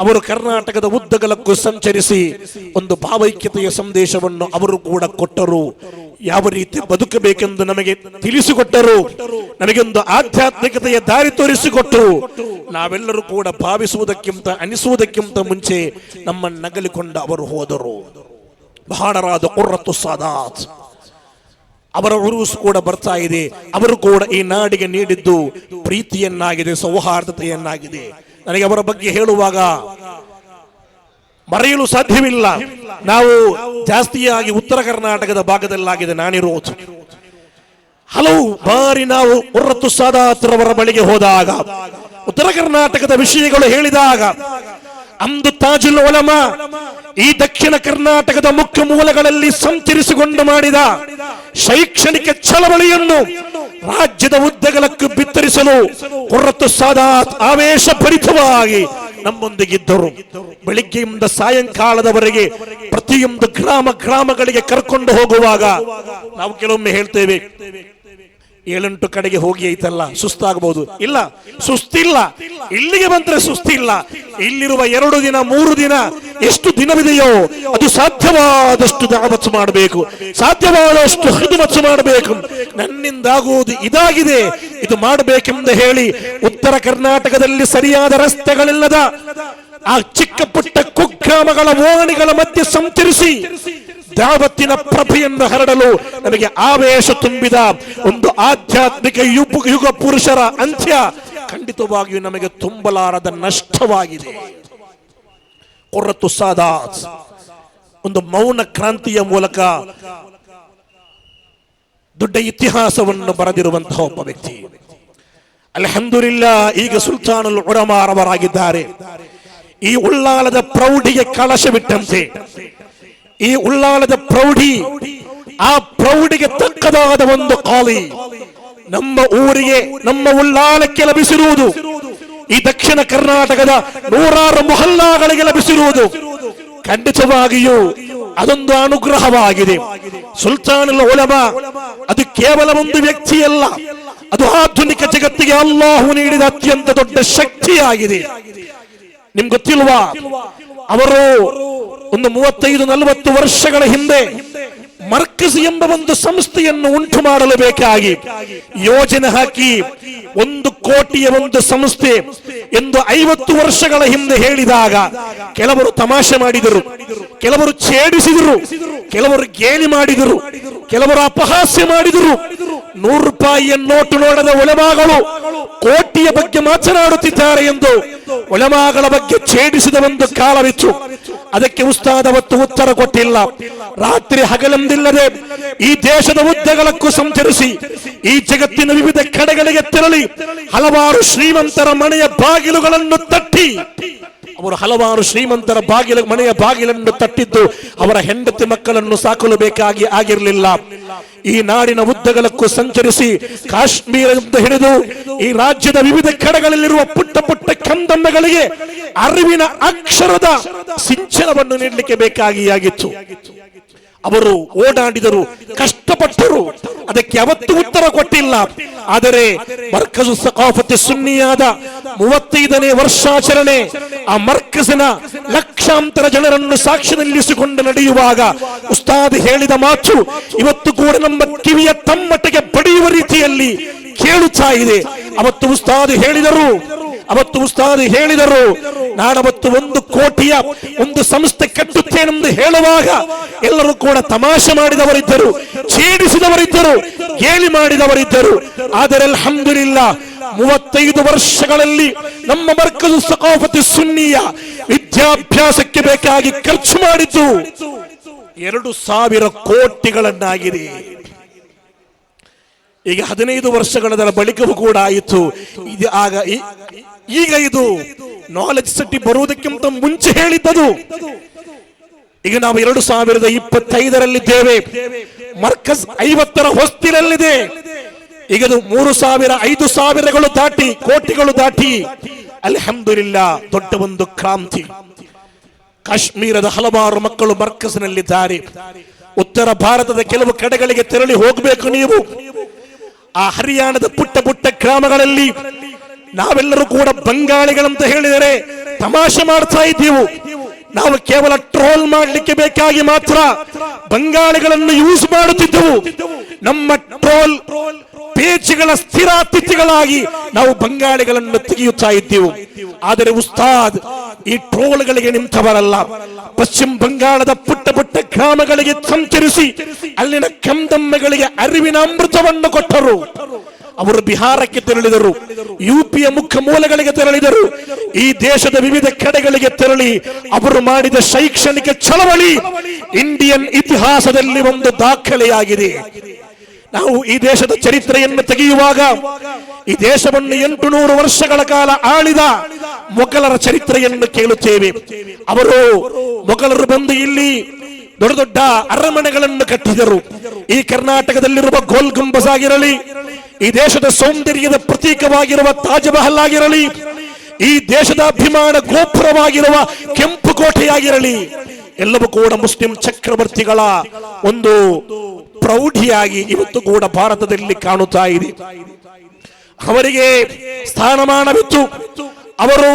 ಅವರು ಕರ್ನಾಟಕದ ಉದ್ದಗಲಕ್ಕೂ ಸಂಚರಿಸಿ ಒಂದು ಭಾವೈಕ್ಯತೆಯ ಸಂದೇಶವನ್ನು ಅವರು ಕೂಡ ಕೊಟ್ಟರು. ಯಾವ ರೀತಿ ಬದುಕಬೇಕೆಂದು ನಮಗೆ ತಿಳಿಸಿಕೊಟ್ಟರು, ನಮಗೊಂದು ಆಧ್ಯಾತ್ಮಿಕತೆಯ ದಾರಿ ತೋರಿಸಿಕೊಟ್ಟರು. ನಾವೆಲ್ಲರೂ ಕೂಡ ಭಾವಿಸುವುದಕ್ಕಿಂತ ಅನಿಸುವುದಕ್ಕಿಂತ ಮುಂಚೆ ನಮ್ಮನ್ನು ನಗಲಿಕೊಂಡು ಅವರು ಹೋದರು. ಮಹಾನರಾದ ಕುರ್ರತ್ತು ಸಾದಾತ್ ಅವರ ಉರುಸು ಕೂಡ ಬರ್ತಾ ಇದೆ. ಅವರು ಕೂಡ ಈ ನಾಡಿಗೆ ನೀಡಿದ್ದು ಪ್ರೀತಿಯನ್ನಾಗಿದೆ, ಸೌಹಾರ್ದತೆಯನ್ನಾಗಿದೆ. ನನಗೆ ಅವರ ಬಗ್ಗೆ ಹೇಳುವಾಗ ಮರೆಯಲು ಸಾಧ್ಯವಿಲ್ಲ. ನಾವು ಜಾಸ್ತಿಯಾಗಿ ಉತ್ತರ ಕರ್ನಾಟಕದ ಭಾಗದಲ್ಲಾಗಿದೆ ನಾನಿರೋದು. ಹಲವು ಬಾರಿ ನಾವು ಉರ್ರತು ಸಾದಾತ್ರವರ ಬಳಿಗೆ ಹೋದಾಗ, ಉತ್ತರ ಕರ್ನಾಟಕದ ವಿಷಯಗಳು ಹೇಳಿದಾಗ, ಅಂದು ತಾಜುಲ್ ಉಲಮಾ ಈ ದಕ್ಷಿಣ ಕರ್ನಾಟಕದ ಮುಖ್ಯ ಮೂಲಗಳಲ್ಲಿ ಸಂಚರಿಸಿಕೊಂಡು ಮಾಡಿದ ಶೈಕ್ಷಣಿಕ ಚಳವಳಿಯನ್ನು ರಾಜ್ಯದ ಉದ್ದಗಲಕ್ಕೂ ಬಿತ್ತರಿಸಲು ಉರ್ರತು ಸಾದಾತ್ ಆವೇಶಭರಿತವಾಗಿ ನಮ್ಮೊಂದಿಗಿದ್ದರು. ಬೆಳಿಗ್ಗೆಯಿಂದ ಸಾಯಂಕಾಲದವರೆಗೆ ಪ್ರತಿಯೊಂದು ಗ್ರಾಮಗಳಿಗೆ ಕರ್ಕೊಂಡು ಹೋಗುವಾಗ ನಾವು ಕೆಲವೊಮ್ಮೆ ಹೇಳ್ತೇವೆ, 7-8 ಕಡೆಗೆ ಹೋಗಿ ಐತಲ್ಲ ಸುಸ್ತಾಗಬಹುದು. ಇಲ್ಲ, ಸುಸ್ತಿಲ್ಲ. ಇಲ್ಲಿಗೆ ಬಂದ್ರೆ ಸುಸ್ತಿಲ್ಲ. ಇಲ್ಲಿರುವ 2 ದಿನ 3 ದಿನ ಎಷ್ಟು ದಿನವಿದೆಯೋ ಅದು ಸಾಧ್ಯವಾದಷ್ಟು ದಾವತ್ ಮಾಡಬೇಕು, ಸಾಧ್ಯವಾದಷ್ಟು ಹಿದುಮತ್ ಮಾಡಬೇಕು. ನನ್ನಿಂದಾಗುವುದು ಇದಾಗಿದೆ, ಇದು ಮಾಡಬೇಕೆಂದು ಹೇಳಿ ಉತ್ತರ ಕರ್ನಾಟಕದಲ್ಲಿ ಸರಿಯಾದ ರಸ್ತೆಗಳಿಲ್ಲದ ಆ ಚಿಕ್ಕ ಪುಟ್ಟ ಕುಗ್ರಾಮಗಳ ಓಣಿಗಳ ಮಧ್ಯೆ ಸಂಚರಿಸಿ ದಾವತ್ತಿನ ಪ್ರಭೆಯನ್ನು ಹರಡಲು ನಮಗೆ ಆವೇಶ ತುಂಬಿದ ಒಂದು ಆಧ್ಯಾತ್ಮಿಕ ಯುಗ ಪುರುಷರ ಅಂತ್ಯ ಖಂಡಿತವಾಗಿಯೂ ನಮಗೆ ತುಂಬಲಾರದ ನಷ್ಟವಾಗಿದೆ. ಉರ್ರತು ಸಾದಾತ್ ಒಂದು ಮೌನ ಕ್ರಾಂತಿಯ ಮೂಲಕ ದೊಡ್ಡ ಇತಿಹಾಸವನ್ನು ಬರೆದಿರುವಂತಹ ಒಬ್ಬ ವ್ಯಕ್ತಿ. ಅಲ್ಹಮ್ದುಲಿಲ್ಲಾ, ಈಗ ಸುಲ್ತಾನುಲ್ ಉಲಮಾರವರಾಗಿದ್ದಾರೆ. ಈ ಉಳ್ಳಾಲದ ಪ್ರೌಢಿಗೆ ಕಳಶವಿಟ್ಟಂತೆ, ಈ ಉಳ್ಳಾಲದ ಪ್ರೌಢಿ, ಆ ಪ್ರೌಢಿಗೆ ತಕ್ಕದಾದ ಒಂದು ಕಾಲಿ ನಮ್ಮ ಊರಿಗೆ, ನಮ್ಮ ಉಳ್ಳಾಲಕ್ಕೆ ಲಭಿಸಿರುವುದು, ಈ ದಕ್ಷಿಣ ಕರ್ನಾಟಕದ 100 ಮೊಹಲ್ಲಾಗಳಿಗೆ ಲಭಿಸಿರುವುದು ಖಂಡಿತವಾಗಿಯೂ ಅದೊಂದು ಅನುಗ್ರಹವಾಗಿದೆ. ಸುಲ್ತಾನುಲ್ ಉಲಮಾ ಅದು ಕೇವಲ ಒಂದು ವ್ಯಕ್ತಿಯಲ್ಲ, ಅದು ಆಧುನಿಕ ಜಗತ್ತಿಗೆ ಅಲ್ಲಾಹು ನೀಡಿದ ಅತ್ಯಂತ ದೊಡ್ಡ ಶಕ್ತಿಯಾಗಿದೆ. ನಿಮ್ಗೆ ಗೊತ್ತಿಲ್ವಾ, ಅವರು ಒಂದು 35-40 ವರ್ಷಗಳ ಹಿಂದೆ ಮರ್ಕಜ್ ಎಂಬ ಒಂದು ಸಂಸ್ಥೆಯನ್ನು ಉಂಟು ಮಾಡಲು ಬೇಕಾಗಿ ಯೋಜನೆ ಹಾಕಿ 1 ಕೋಟಿಯ ಒಂದು ಸಂಸ್ಥೆ ಎಂದು 50 ವರ್ಷಗಳ ಹಿಂದೆ ಹೇಳಿದಾಗ ಕೆಲವರು ತಮಾಷೆ ಮಾಡಿದರು, ಕೆಲವರು ಛೇಡಿಸಿದರು, ಕೆಲವರು ಗೇಲಿ ಮಾಡಿದರು, ಕೆಲವರು ಅಪಹಾಸ್ಯ ಮಾಡಿದರು. 100 ರೂಪಾಯಿಯ ನೋಟು ನೋಡದ ಉಲಮಾಗಳು ಕೋಟಿಯ ಬಗ್ಗೆ ಮಾತನಾಡುತ್ತಿದ್ದಾರೆ ಎಂದು ಉಲಮಾಗಳ ಬಗ್ಗೆ ಛೇಡಿಸಿದ ಒಂದು ಕಾಲವಿತ್ತು. ಅದಕ್ಕೆ ಉಸ್ತಾದ್ ಅವತ್ತು ಉತ್ತರ ಕೊಟ್ಟಿಲ್ಲ. ರಾತ್ರಿ ಹಗಲೆಂದಿಲ್ಲದೆ ಈ ದೇಶದ ಉದ್ದಗಲಕ್ಕೂ ಸಂಚರಿಸಿ ಈ ಜಗತ್ತಿನ ವಿವಿಧ ಕಡೆಗಳಿಗೆ ತೆರಳಿ ಹಲವಾರು ಶ್ರೀಮಂತರ ಮನೆಯ ಬಾಗಿಲುಗಳನ್ನು ತಟ್ಟಿ, ಅವರು ಹಲವಾರು ಶ್ರೀಮಂತರ ಮನೆಯ ಬಾಗಿಲನ್ನು ತಟ್ಟಿದ್ದು ಅವರ ಹೆಂಡತಿ ಮಕ್ಕಳನ್ನು ಸಾಕಲು ಬೇಕಾಗಿ ಆಗಿರಲಿಲ್ಲ. ಈ ನಾಡಿನ ಉದ್ದಗಲಕ್ಕೂ ಸಂಚರಿಸಿ ಕಾಶ್ಮೀರದಿಂದ ಹಿಡಿದು ಈ ರಾಜ್ಯದ ವಿವಿಧ ಕಡೆಗಳಲ್ಲಿರುವ ಪುಟ್ಟ ಪುಟ್ಟ ಕಂದಮ್ಮಗಳಿಗೆ ಅರಿವಿನ ಅಕ್ಷರದ ಸಿಂಚನವನ್ನು ನೀಡಲಿಕ್ಕೆ ಬೇಕಾಗಿಯಾಗಿತ್ತು. ಅವರು ಓಡಾಡಿದರು, ಕಷ್ಟಪಟ್ಟರು, ಅದಕ್ಕೆ ಯಾವತ್ತೂ ಉತ್ತರ ಕೊಟ್ಟಿಲ್ಲ. ಆದರೆ ಮರ್ಕಜು ಸಕಾಫತಿ ಸುನ್ನಿಯಾದ 35ನೇ ವರ್ಷಾಚರಣೆ, ಆ ಮರ್ಕಜಿನ ಲಕ್ಷಾಂತರ ಜನರನ್ನು ಸಾಕ್ಷಿ ನಿಲ್ಲಿಸಿಕೊಂಡು ನಡೆಯುವಾಗ ಉಸ್ತಾದ್ ಹೇಳಿದ ಮಾತು ಇವತ್ತು ಕೂಡ ನಮ್ಮ ಕಿವಿಯ ತಮ್ಮಟ್ಟಿಗೆ ಬಡಿಯುವ ರೀತಿಯಲ್ಲಿ ಕೇಳುತ್ತಾ ಇದೆ. ಅವತ್ತು ಉಸ್ತಾದ್ ಹೇಳಿದರು, ನಾನವತ್ತು 1 ಕೋಟಿಯ ಒಂದು ಸಂಸ್ಥೆ ಕಟ್ಟುತ್ತೇನೆಂದು ಹೇಳುವಾಗ ಎಲ್ಲರೂ ಕೂಡ ತಮಾಷೆ ಮಾಡಿದವರಿದ್ದರು, ಛೇಡಿಸಿದವರಿದ್ದರು, ಗೇಲಿ ಮಾಡಿದವರಿದ್ದರು. ಆದರೆ ಅಲ್ಹಮ್ದುಲಿಲ್ಲಾ 35 ವರ್ಷಗಳಲ್ಲಿ ನಮ್ಮ ಮರ್ಕಜು ಸಕಾಫತಿ ಸುನ್ನಿಯ ವಿದ್ಯಾಭ್ಯಾಸಕ್ಕೆ ಬೇಕಾಗಿ ಖರ್ಚು ಮಾಡಿದ್ದು 2,000 ಕೋಟಿಗಳನ್ನಾಗಿದೆ. ಈಗ 15 ವರ್ಷಗಳ ಬಳಿಕವೂ ಕೂಡ ಆಯಿತು. ಈಗ ಇದು ನಾಲೆಜ್ ಸಿಟಿ ಬರುವುದಕ್ಕಿಂತ ಮುಂಚೆ ಹೇಳಿದ್ದದು. ಈಗ ನಾವು 2025ರಲ್ಲಿದ್ದೇವೆ. ಮರ್ಕಜ್ 50ರ ಹೊಸ್ತಿಲಲ್ಲಿದೆ. ಈಗ 3,000 5,000ಗಳು ದಾಟಿ, ಕೋಟಿಗಳು ದಾಟಿ, ಅಲ್ಹಮ್ದುಲಿಲ್ಲಾ ದೊಡ್ಡ ಒಂದು ಕ್ರಾಂತಿ. ಕಾಶ್ಮೀರದ ಹಲವಾರು ಮಕ್ಕಳು ಮರ್ಕಜ್ನಲ್ಲಿದ್ದಾರೆ. ಉತ್ತರ ಭಾರತದ ಕೆಲವು ಕಡೆಗಳಿಗೆ ತೆರಳಿ ಹೋಗಬೇಕು ನೀವು. ಆ ಹರಿಯಾಣದ ಪುಟ್ಟ ಪುಟ್ಟ ಗ್ರಾಮಗಳಲ್ಲಿ ನಾವೆಲ್ಲರೂ ಕೂಡ ಬಂಗಾಳಿಗಳಂತ ಹೇಳಿದರೆ ತಮಾಷೆ ಮಾಡ್ತಾ ಇದ್ದೀವಿ. ನಾವು ಕೇವಲ ಟ್ರೋಲ್ ಮಾಡಲಿಕ್ಕೆ ಬೇಕಾಗಿ ಮಾತ್ರ ಬಂಗಾಳಿಗಳನ್ನು ಯೂಸ್ ಮಾಡುತ್ತಿದ್ದೆವು. ನಮ್ಮ ಟ್ರೋಲ್ ಸ್ವೇಚ್ಛೆಗಳ ಸ್ಥಿರಾತಿಥಿಗಳಾಗಿ ನಾವು ಬಂಗಾಳಿಗಳನ್ನು ತೆಗೆಯುತ್ತಾ ಇದ್ದೆವು. ಆದರೆ ಉಸ್ತಾದ್ ಈ ಟ್ರೋಲ್ಗಳಿಗೆ ನಿಂತವರಲ್ಲ. ಪಶ್ಚಿಮ ಬಂಗಾಳದ ಪುಟ್ಟ ಪುಟ್ಟ ಗ್ರಾಮಗಳಿಗೆ ಸಂಚರಿಸಿ ಅಲ್ಲಿನ ಕಂದಮ್ಮೆಗಳಿಗೆ ಅರಿವಿನ ಅಮೃತವನ್ನು ಕೊಟ್ಟರು. ಅವರು ಬಿಹಾರಕ್ಕೆ ತೆರಳಿದರು, ಯುಪಿಯ ಮುಖ್ಯ ಮೂಲಗಳಿಗೆ ತೆರಳಿದರು, ಈ ದೇಶದ ವಿವಿಧ ಕಡೆಗಳಿಗೆ ತೆರಳಿ ಅವರು ಮಾಡಿದ ಶೈಕ್ಷಣಿಕ ಚಳವಳಿ ಇಂಡಿಯನ್ ಇತಿಹಾಸದಲ್ಲಿ ಒಂದು ದಾಖಲೆಯಾಗಿದೆ. ನಾವು ಈ ದೇಶದ ಚರಿತ್ರೆಯನ್ನು ತೆಗೆಯುವಾಗ ಈ ದೇಶವನ್ನು 800 ವರ್ಷಗಳ ಕಾಲ ಆಳಿದ ಮೊಘಲರ ಚರಿತ್ರೆಯನ್ನು ಕೇಳುತ್ತೇವೆ. ಮೊಘಲರು ಬಂದು ಇಲ್ಲಿ ದೊಡ್ಡ ದೊಡ್ಡ ಅರಮನೆಗಳನ್ನು ಕಟ್ಟಿದರು. ಈ ಕರ್ನಾಟಕದಲ್ಲಿರುವ ಗೋಲ್ ಗುಂಬಜ್ ಆಗಿರಲಿ, ಈ ದೇಶದ ಸೌಂದರ್ಯದ ಪ್ರತೀಕವಾಗಿರುವ ತಾಜ್ ಮಹಲ್ ಆಗಿರಲಿ, ಈ ದೇಶದ ಅಭಿಮಾನ ಗೋಪುರವಾಗಿರುವ ಕೆಂಪು ಕೋಟೆಯಾಗಿರಲಿ, ಎಲ್ಲವೂ ಕೂಡ ಮುಸ್ಲಿಂ ಚಕ್ರವರ್ತಿಗಳ ಒಂದು ಪ್ರೌಢಿಯಾಗಿ ಇವತ್ತು ಕೂಡ ಭಾರತದಲ್ಲಿ ಕಾಣುತ್ತಾ ಇದೆ. ಅವರಿಗೆ ಸ್ಥಾನಮಾನವಿತ್ತು, ಅವರು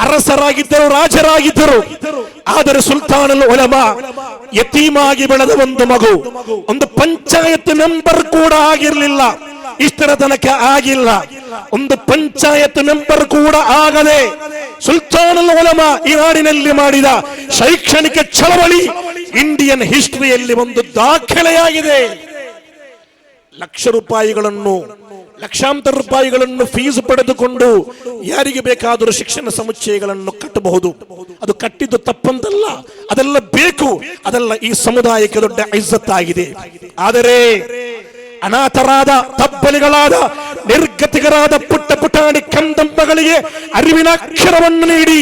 ಅರಸರಾಗಿದ್ದರು, ರಾಜರಾಗಿದ್ದರು. ಆದರೆ ಸುಲ್ತಾನುಲ್ ಉಲಮಾ ಯತೀಮಾಗಿ ಬೆಳೆದ ಒಂದು ಮಗು, ಒಂದು ಪಂಚಾಯತ್ ಮೆಂಬರ್ ಕೂಡ ಆಗಿರಲಿಲ್ಲ, ಇಷ್ಟರ ತನಕ ಆಗಿಲ್ಲ. ಒಂದು ಪಂಚಾಯತ್ ಮೆಂಬರ್ ಕೂಡ ಆಗದೆ ಸುಲ್ತಾನುಲ್ ಉಲಮಾ ಈ ನಾಡಿನಲ್ಲಿ ಮಾಡಿದ ಶೈಕ್ಷಣಿಕ ಚಳವಳಿ ಇಂಡಿಯನ್ ಹಿಸ್ಟರಿಯಲ್ಲಿ ಒಂದು ದಾಖಲೆಯಾಗಿದೆ. ಲಕ್ಷಾಂತರ ರೂಪಾಯಿಗಳನ್ನು ಫೀಸ್ ಪಡೆದುಕೊಂಡು ಯಾರಿಗೆ ಬೇಕಾದರೂ ಶಿಕ್ಷಣ ಸಮುಚ್ಚಯಗಳನ್ನು ಕಟ್ಟಬಹುದು. ಅದು ಕಟ್ಟಿದ್ದು ತಪ್ಪಂತಲ್ಲ, ಅದೆಲ್ಲ ಬೇಕು, ಅದೆಲ್ಲ ಈ ಸಮುದಾಯಕ್ಕೆ ದೊಡ್ಡ ಇಜ್ಜತ್ತಾಗಿದೆ. ಆದರೆ ಅನಾಥರಾದ, ತಬ್ಬಲಿಗಳಾದ, ನಿರ್ಗತಿಕರಾದ ಪುಟ್ಟ ಪುಟಾಣಿ ಕಂದಮ್ಮಗಳಿಗೆ ಅರಿವಿನ ಅಕ್ಷರವನ್ನು ನೀಡಿ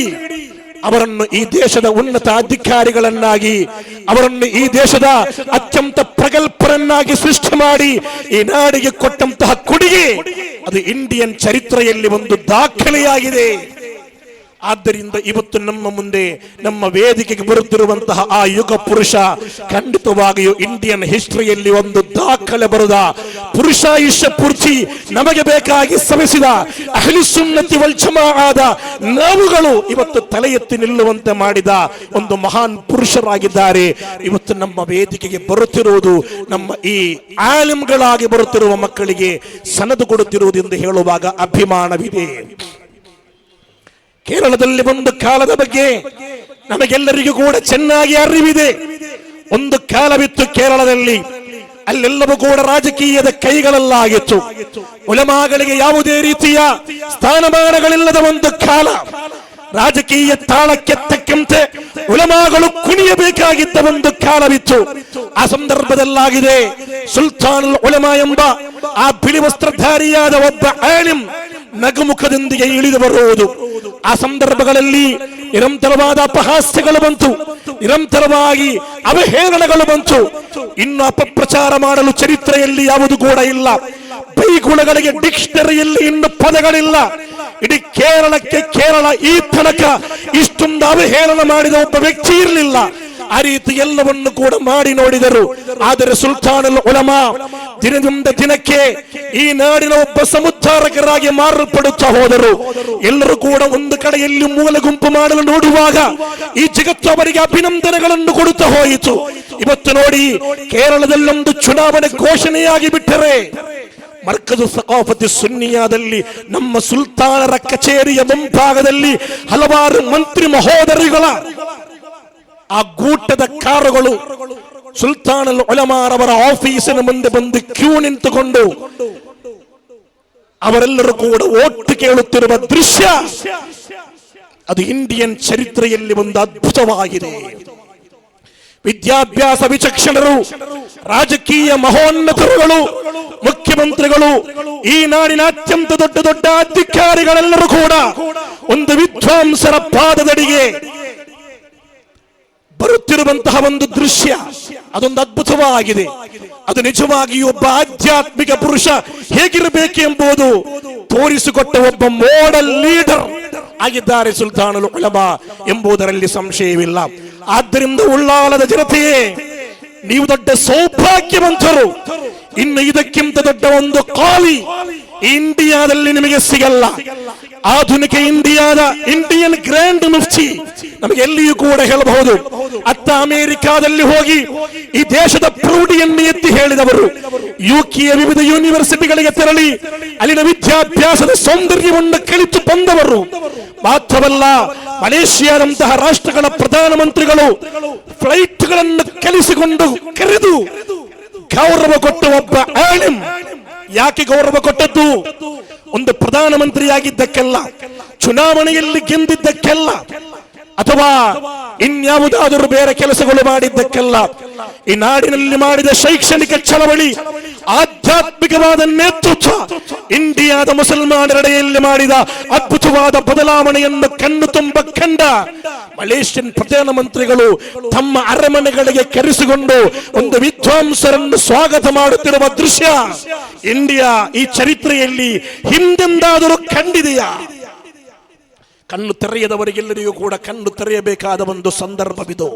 ಅವರನ್ನು ಈ ದೇಶದ ಉನ್ನತ ಅಧಿಕಾರಿಗಳನ್ನಾಗಿ, ಅವರನ್ನು ಈ ದೇಶದ ಅತ್ಯಂತ ಪ್ರಗಲ್ಭರನ್ನಾಗಿ ಸೃಷ್ಟಿ ಮಾಡಿ ಈ ನಾಡಿಗೆ ಕೊಟ್ಟಂತಹ ಕೊಡುಗೆ ಅದು ಇಂಡಿಯನ್ ಚರಿತ್ರೆಯಲ್ಲಿ ಒಂದು ದಾಖಲೆಯಾಗಿದೆ. ಆದ್ದರಿಂದ ಇವತ್ತು ನಮ್ಮ ಮುಂದೆ, ನಮ್ಮ ವೇದಿಕೆಗೆ ಬರುತ್ತಿರುವಂತಹ ಆ ಯುಗ ಪುರುಷ ಖಂಡಿತವಾಗಿಯೂ ಇಂಡಿಯನ್ ಹಿಸ್ಟರಿಯಲ್ಲಿ ಒಂದು ದಾಖಲೆ ಬರುದ ಪುರುಷಾಯುಷ್ಯ ಪೂರ್ತಿ ನಮಗೆ ಬೇಕಾಗಿ ಶ್ರಮಿಸಿದ ಅಹ್ಲು ಸುನ್ನತಿ ವಲ್ ಜಮಾಅದ ನಾವುಗಳು ಇವತ್ತು ತಲೆ ಎತ್ತಿ ನಿಲ್ಲುವಂತೆ ಮಾಡಿದ ಒಂದು ಮಹಾನ್ ಪುರುಷರಾಗಿದ್ದಾರೆ. ಇವತ್ತು ನಮ್ಮ ವೇದಿಕೆಗೆ ಬರುತ್ತಿರುವುದು ನಮ್ಮ ಈ ಆಲಿಮ್ಗಳಾಗಿ ಬರುತ್ತಿರುವ ಮಕ್ಕಳಿಗೆ ಸನದು ಕೊಡುತ್ತಿರುವುದು ಎಂದು ಹೇಳುವಾಗ ಅಭಿಮಾನವಿದೆ. ಕೇರಳದಲ್ಲಿ ಒಂದು ಕಾಲದ ಬಗ್ಗೆ ನಮಗೆಲ್ಲರಿಗೂ ಕೂಡ ಚೆನ್ನಾಗಿ ಅರಿವಿದೆ. ಒಂದು ಕಾಲವಿತ್ತು ಕೇರಳದಲ್ಲಿ, ಅಲ್ಲೆಲ್ಲವೂ ಕೂಡ ರಾಜಕೀಯದ ಕೈಗಳಲ್ಲಾಗಿತ್ತು. ಉಲಮಾಗಳಿಗೆ ಯಾವುದೇ ರೀತಿಯ ಸ್ಥಾನಮಾನಗಳಿಲ್ಲದ ಒಂದು ಕಾಲ. ರಾಜಕೀಯ ತಾಳಕ್ಕೆ ತಕ್ಕಂತೆ ಉಲಮಾಗಳು ಕುಣಿಯಬೇಕಾಗಿದ್ದ ಒಂದು ಕಾಲವಿತ್ತು. ಆ ಸಂದರ್ಭದಲ್ಲಾಗಿದೆ ಸುಲ್ತಾನುಲ್ ಉಲಮಾ ಎಂಬ ಆ ಬಿಳಿ ವಸ್ತ್ರಧಾರಿಯಾದ ಒಬ್ಬ ಆಲಿಮ್ ನಗುಮುಖದೊಂದಿಗೆ ಇಳಿದು ಬರುವುದು. ಆ ಸಂದರ್ಭಗಳಲ್ಲಿ ನಿರಂತರವಾದ ಅಪಹಾಸ್ಯಗಳು ಬಂತು, ನಿರಂತರವಾಗಿ ಅವಹೇಳನಗಳು ಬಂತು. ಇನ್ನು ಅಪಪ್ರಚಾರ ಮಾಡಲು ಚರಿತ್ರೆಯಲ್ಲಿ ಯಾವುದು ಕೂಡ ಇಲ್ಲ. ಬೈಗುಣಗಳಿಗೆ ಡಿಕ್ಷನರಿಯಲ್ಲಿ ಇನ್ನು ಪದಗಳಿಲ್ಲ. ಇಡೀ ಕೇರಳ ಈ ತನಕ ಇಷ್ಟೊಂದು ಅವಹೇಳನ ಮಾಡಿದ ಒಬ್ಬ ವ್ಯಕ್ತಿ ಇರಲಿಲ್ಲ. ಆ ರೀತಿ ಎಲ್ಲವನ್ನು ಕೂಡ ಮಾಡಿ ನೋಡಿದರು. ಆದರೆ ಸುಲ್ತಾನುಲ್ ಉಲಮಾ ದಿನದಿಂದ ದಿನಕ್ಕೆ ಈ ನಾಡಿನ ಒಬ್ಬ ಸಮುದ್ಧಾರಕರಾಗಿ ಮಾರ್ಪಡುತ್ತಾ ಹೋದರು. ಎಲ್ಲರೂ ಕೂಡ ಒಂದು ಕಡೆಯಲ್ಲಿ ಮೂಲ ಗುಂಪು ಮಾಡಲು ನೋಡುವಾಗ ಈ ಜಗತ್ತು ಅವರಿಗೆ ಅಭಿನಂದನೆಗಳನ್ನು ಕೊಡುತ್ತಾ ಹೋಯಿತು. ಇವತ್ತು ನೋಡಿ, ಕೇರಳದಲ್ಲೊಂದು ಚುನಾವಣೆ ಘೋಷಣೆಯಾಗಿ ಬಿಟ್ಟರೆ ಮರ್ಕಜು ಸಕಾಫತಿ ಸುನ್ನಿಯಾದಲ್ಲಿ ನಮ್ಮ ಸುಲ್ತಾನರ ಕಚೇರಿಯ ಮುಂಭಾಗದಲ್ಲಿ ಹಲವಾರು ಮಂತ್ರಿ ಮಹೋದರಿಗಳ ಆ ಗೂಟದ ಕಾರುಗಳು ಸುಲ್ತಾನುಲ್ ಉಲಮಾರವರ ಆಫೀಸಿನ ಮುಂದೆ ಬಂದು ಕ್ಯೂ ನಿಂತುಕೊಂಡು ಅವರೆಲ್ಲರೂ ಕೂಡ ಓಟು ಕೇಳುತ್ತಿರುವ ದೃಶ್ಯ ಅದು ಇಂಡಿಯನ್ ಚರಿತ್ರೆಯಲ್ಲಿ ಒಂದು ಅದ್ಭುತವಾಗಿದೆ. ವಿದ್ಯಾಭ್ಯಾಸ ವಿಚಕ್ಷಣರು, ರಾಜಕೀಯ ಮಹೋನ್ನತರುಗಳು, ಮುಖ್ಯಮಂತ್ರಿಗಳು, ಈ ನಾಡಿನ ಅತ್ಯಂತ ದೊಡ್ಡ ದೊಡ್ಡ ಅಧಿಕಾರಿಗಳೆಲ್ಲರೂ ಕೂಡ ಒಂದು ವಿದ್ವಾಂಸರ ಪಾದದಡಿಗೆ ಬರುತ್ತಿರುವಂತಹ ಒಂದು ದೃಶ್ಯ ಅದೊಂದು ಅದ್ಭುತವಾಗಿದೆ. ಅದು ನಿಜವಾಗಿಯೂ ಒಬ್ಬ ಆಧ್ಯಾತ್ಮಿಕ ಪುರುಷ ಹೇಗಿರಬೇಕು ಎಂಬುದು ತೋರಿಸಿಕೊಟ್ಟ ಒಬ್ಬ ಮೋಡಲ್ ಲೀಡರ್ ಆಗಿದ್ದಾರೆ ಸುಲ್ತಾನುಲ್ ಉಲಮಾ ಎಂಬುದರಲ್ಲಿ ಸಂಶಯವಿಲ್ಲ. ಆದ್ದರಿಂದ ಉಳ್ಳಾಲದ ಜನತೆಯೇ, ನೀವು ದೊಡ್ಡ ಸೌಭಾಗ್ಯವಂತರು. ಇನ್ನು ಇದಕ್ಕಿಂತ ದೊಡ್ಡ ಒಂದು ಖಾಲಿ ಇಂಡಿಯಾದಲ್ಲಿ ನಿಮಗೆ ಸಿಗಲ್ಲ. ಆಧುನಿಕ ಇಂಡಿಯಾದ ಇಂಡಿಯನ್ ಗ್ರ್ಯಾಂಡ್ ಮುಫ್ತಿ ನಮಗೆ ಎಲ್ಲಿಯೂ ಕೂಡ ಹೇಳಬಹುದು. ಅತ್ತ ಅಮೆರಿಕಾದಲ್ಲಿ ಹೋಗಿ ಈ ದೇಶದ ಪ್ರೌಢಿಯನ್ನು ಎತ್ತಿ ಹೇಳಿದವರು, ಯುಕೆಯ ವಿವಿಧ ಯೂನಿವರ್ಸಿಟಿಗಳಿಗೆ ತೆರಳಿ ಅಲ್ಲಿನ ವಿದ್ಯಾಭ್ಯಾಸದ ಸೌಂದರ್ಯವನ್ನು ಕಲಿತು ಬಂದವರು. ಮಾತ್ರವಲ್ಲ, ಮಲೇಷಿಯಾದಂತಹ ರಾಷ್ಟ್ರಗಳ ಪ್ರಧಾನಮಂತ್ರಿಗಳು ಫ್ಲೈಟ್ಗಳನ್ನು ಕಲಿಸಿಕೊಂಡು ಕರೆದು ಗೌರವ ಕೊಟ್ಟ ಒಬ್ಬ ಆಲಿಂ. ಯಾಕೆ ಗೌರವ ಕೊಟ್ಟದ್ದು? ಒಂದು ಪ್ರಧಾನಮಂತ್ರಿಯಾಗಿದ್ದಕ್ಕೆಲ್ಲ, ಚುನಾವಣೆಯಲ್ಲಿ ಗೆದ್ದಿದ್ದಕ್ಕೆಲ್ಲ, ಅಥವಾ ಇನ್ಯಾವುದಾದರೂ ಬೇರೆ ಕೆಲಸಗಳು ಮಾಡಿದ್ದಕ್ಕೆಲ್ಲ. ಈ ನಾಡಿನಲ್ಲಿ ಮಾಡಿದ ಶೈಕ್ಷಣಿಕ ಚಳವಳಿ, ಆಧ್ಯಾತ್ಮಿಕವಾದ ನೇತೃತ್ವ, ಇಂಡಿಯಾದ ಮುಸಲ್ಮಾನರೆಡೆಯಲ್ಲಿ ಮಾಡಿದ ಅದ್ಭುತವಾದ ಬದಲಾವಣೆಯನ್ನು ಕಣ್ಣು ತುಂಬ ಕಂಡ ಮಲೇಷಿಯನ್ ಪ್ರಧಾನಮಂತ್ರಿಗಳು ತಮ್ಮ ಅರಮನೆಗಳಿಗೆ ಕರೆಸಿಕೊಂಡು ಒಂದು ವಿದ್ವಾಂಸರನ್ನು ಸ್ವಾಗತ ಮಾಡುತ್ತಿರುವ ದೃಶ್ಯ ಇಂಡಿಯಾ ಈ ಚರಿತ್ರೆಯಲ್ಲಿ ಹಿಂದೆಂದಾದರೂ ಕಂಡಿದೆಯಾ? ಕಣ್ಣು ತೆರೆಯದವರಿಗೆಲ್ಲರಿಗೂ ಕೂಡ ಕಣ್ಣು ತೆರೆಯಬೇಕಾದ ಒಂದು ಸಂದರ್ಭವಿದು.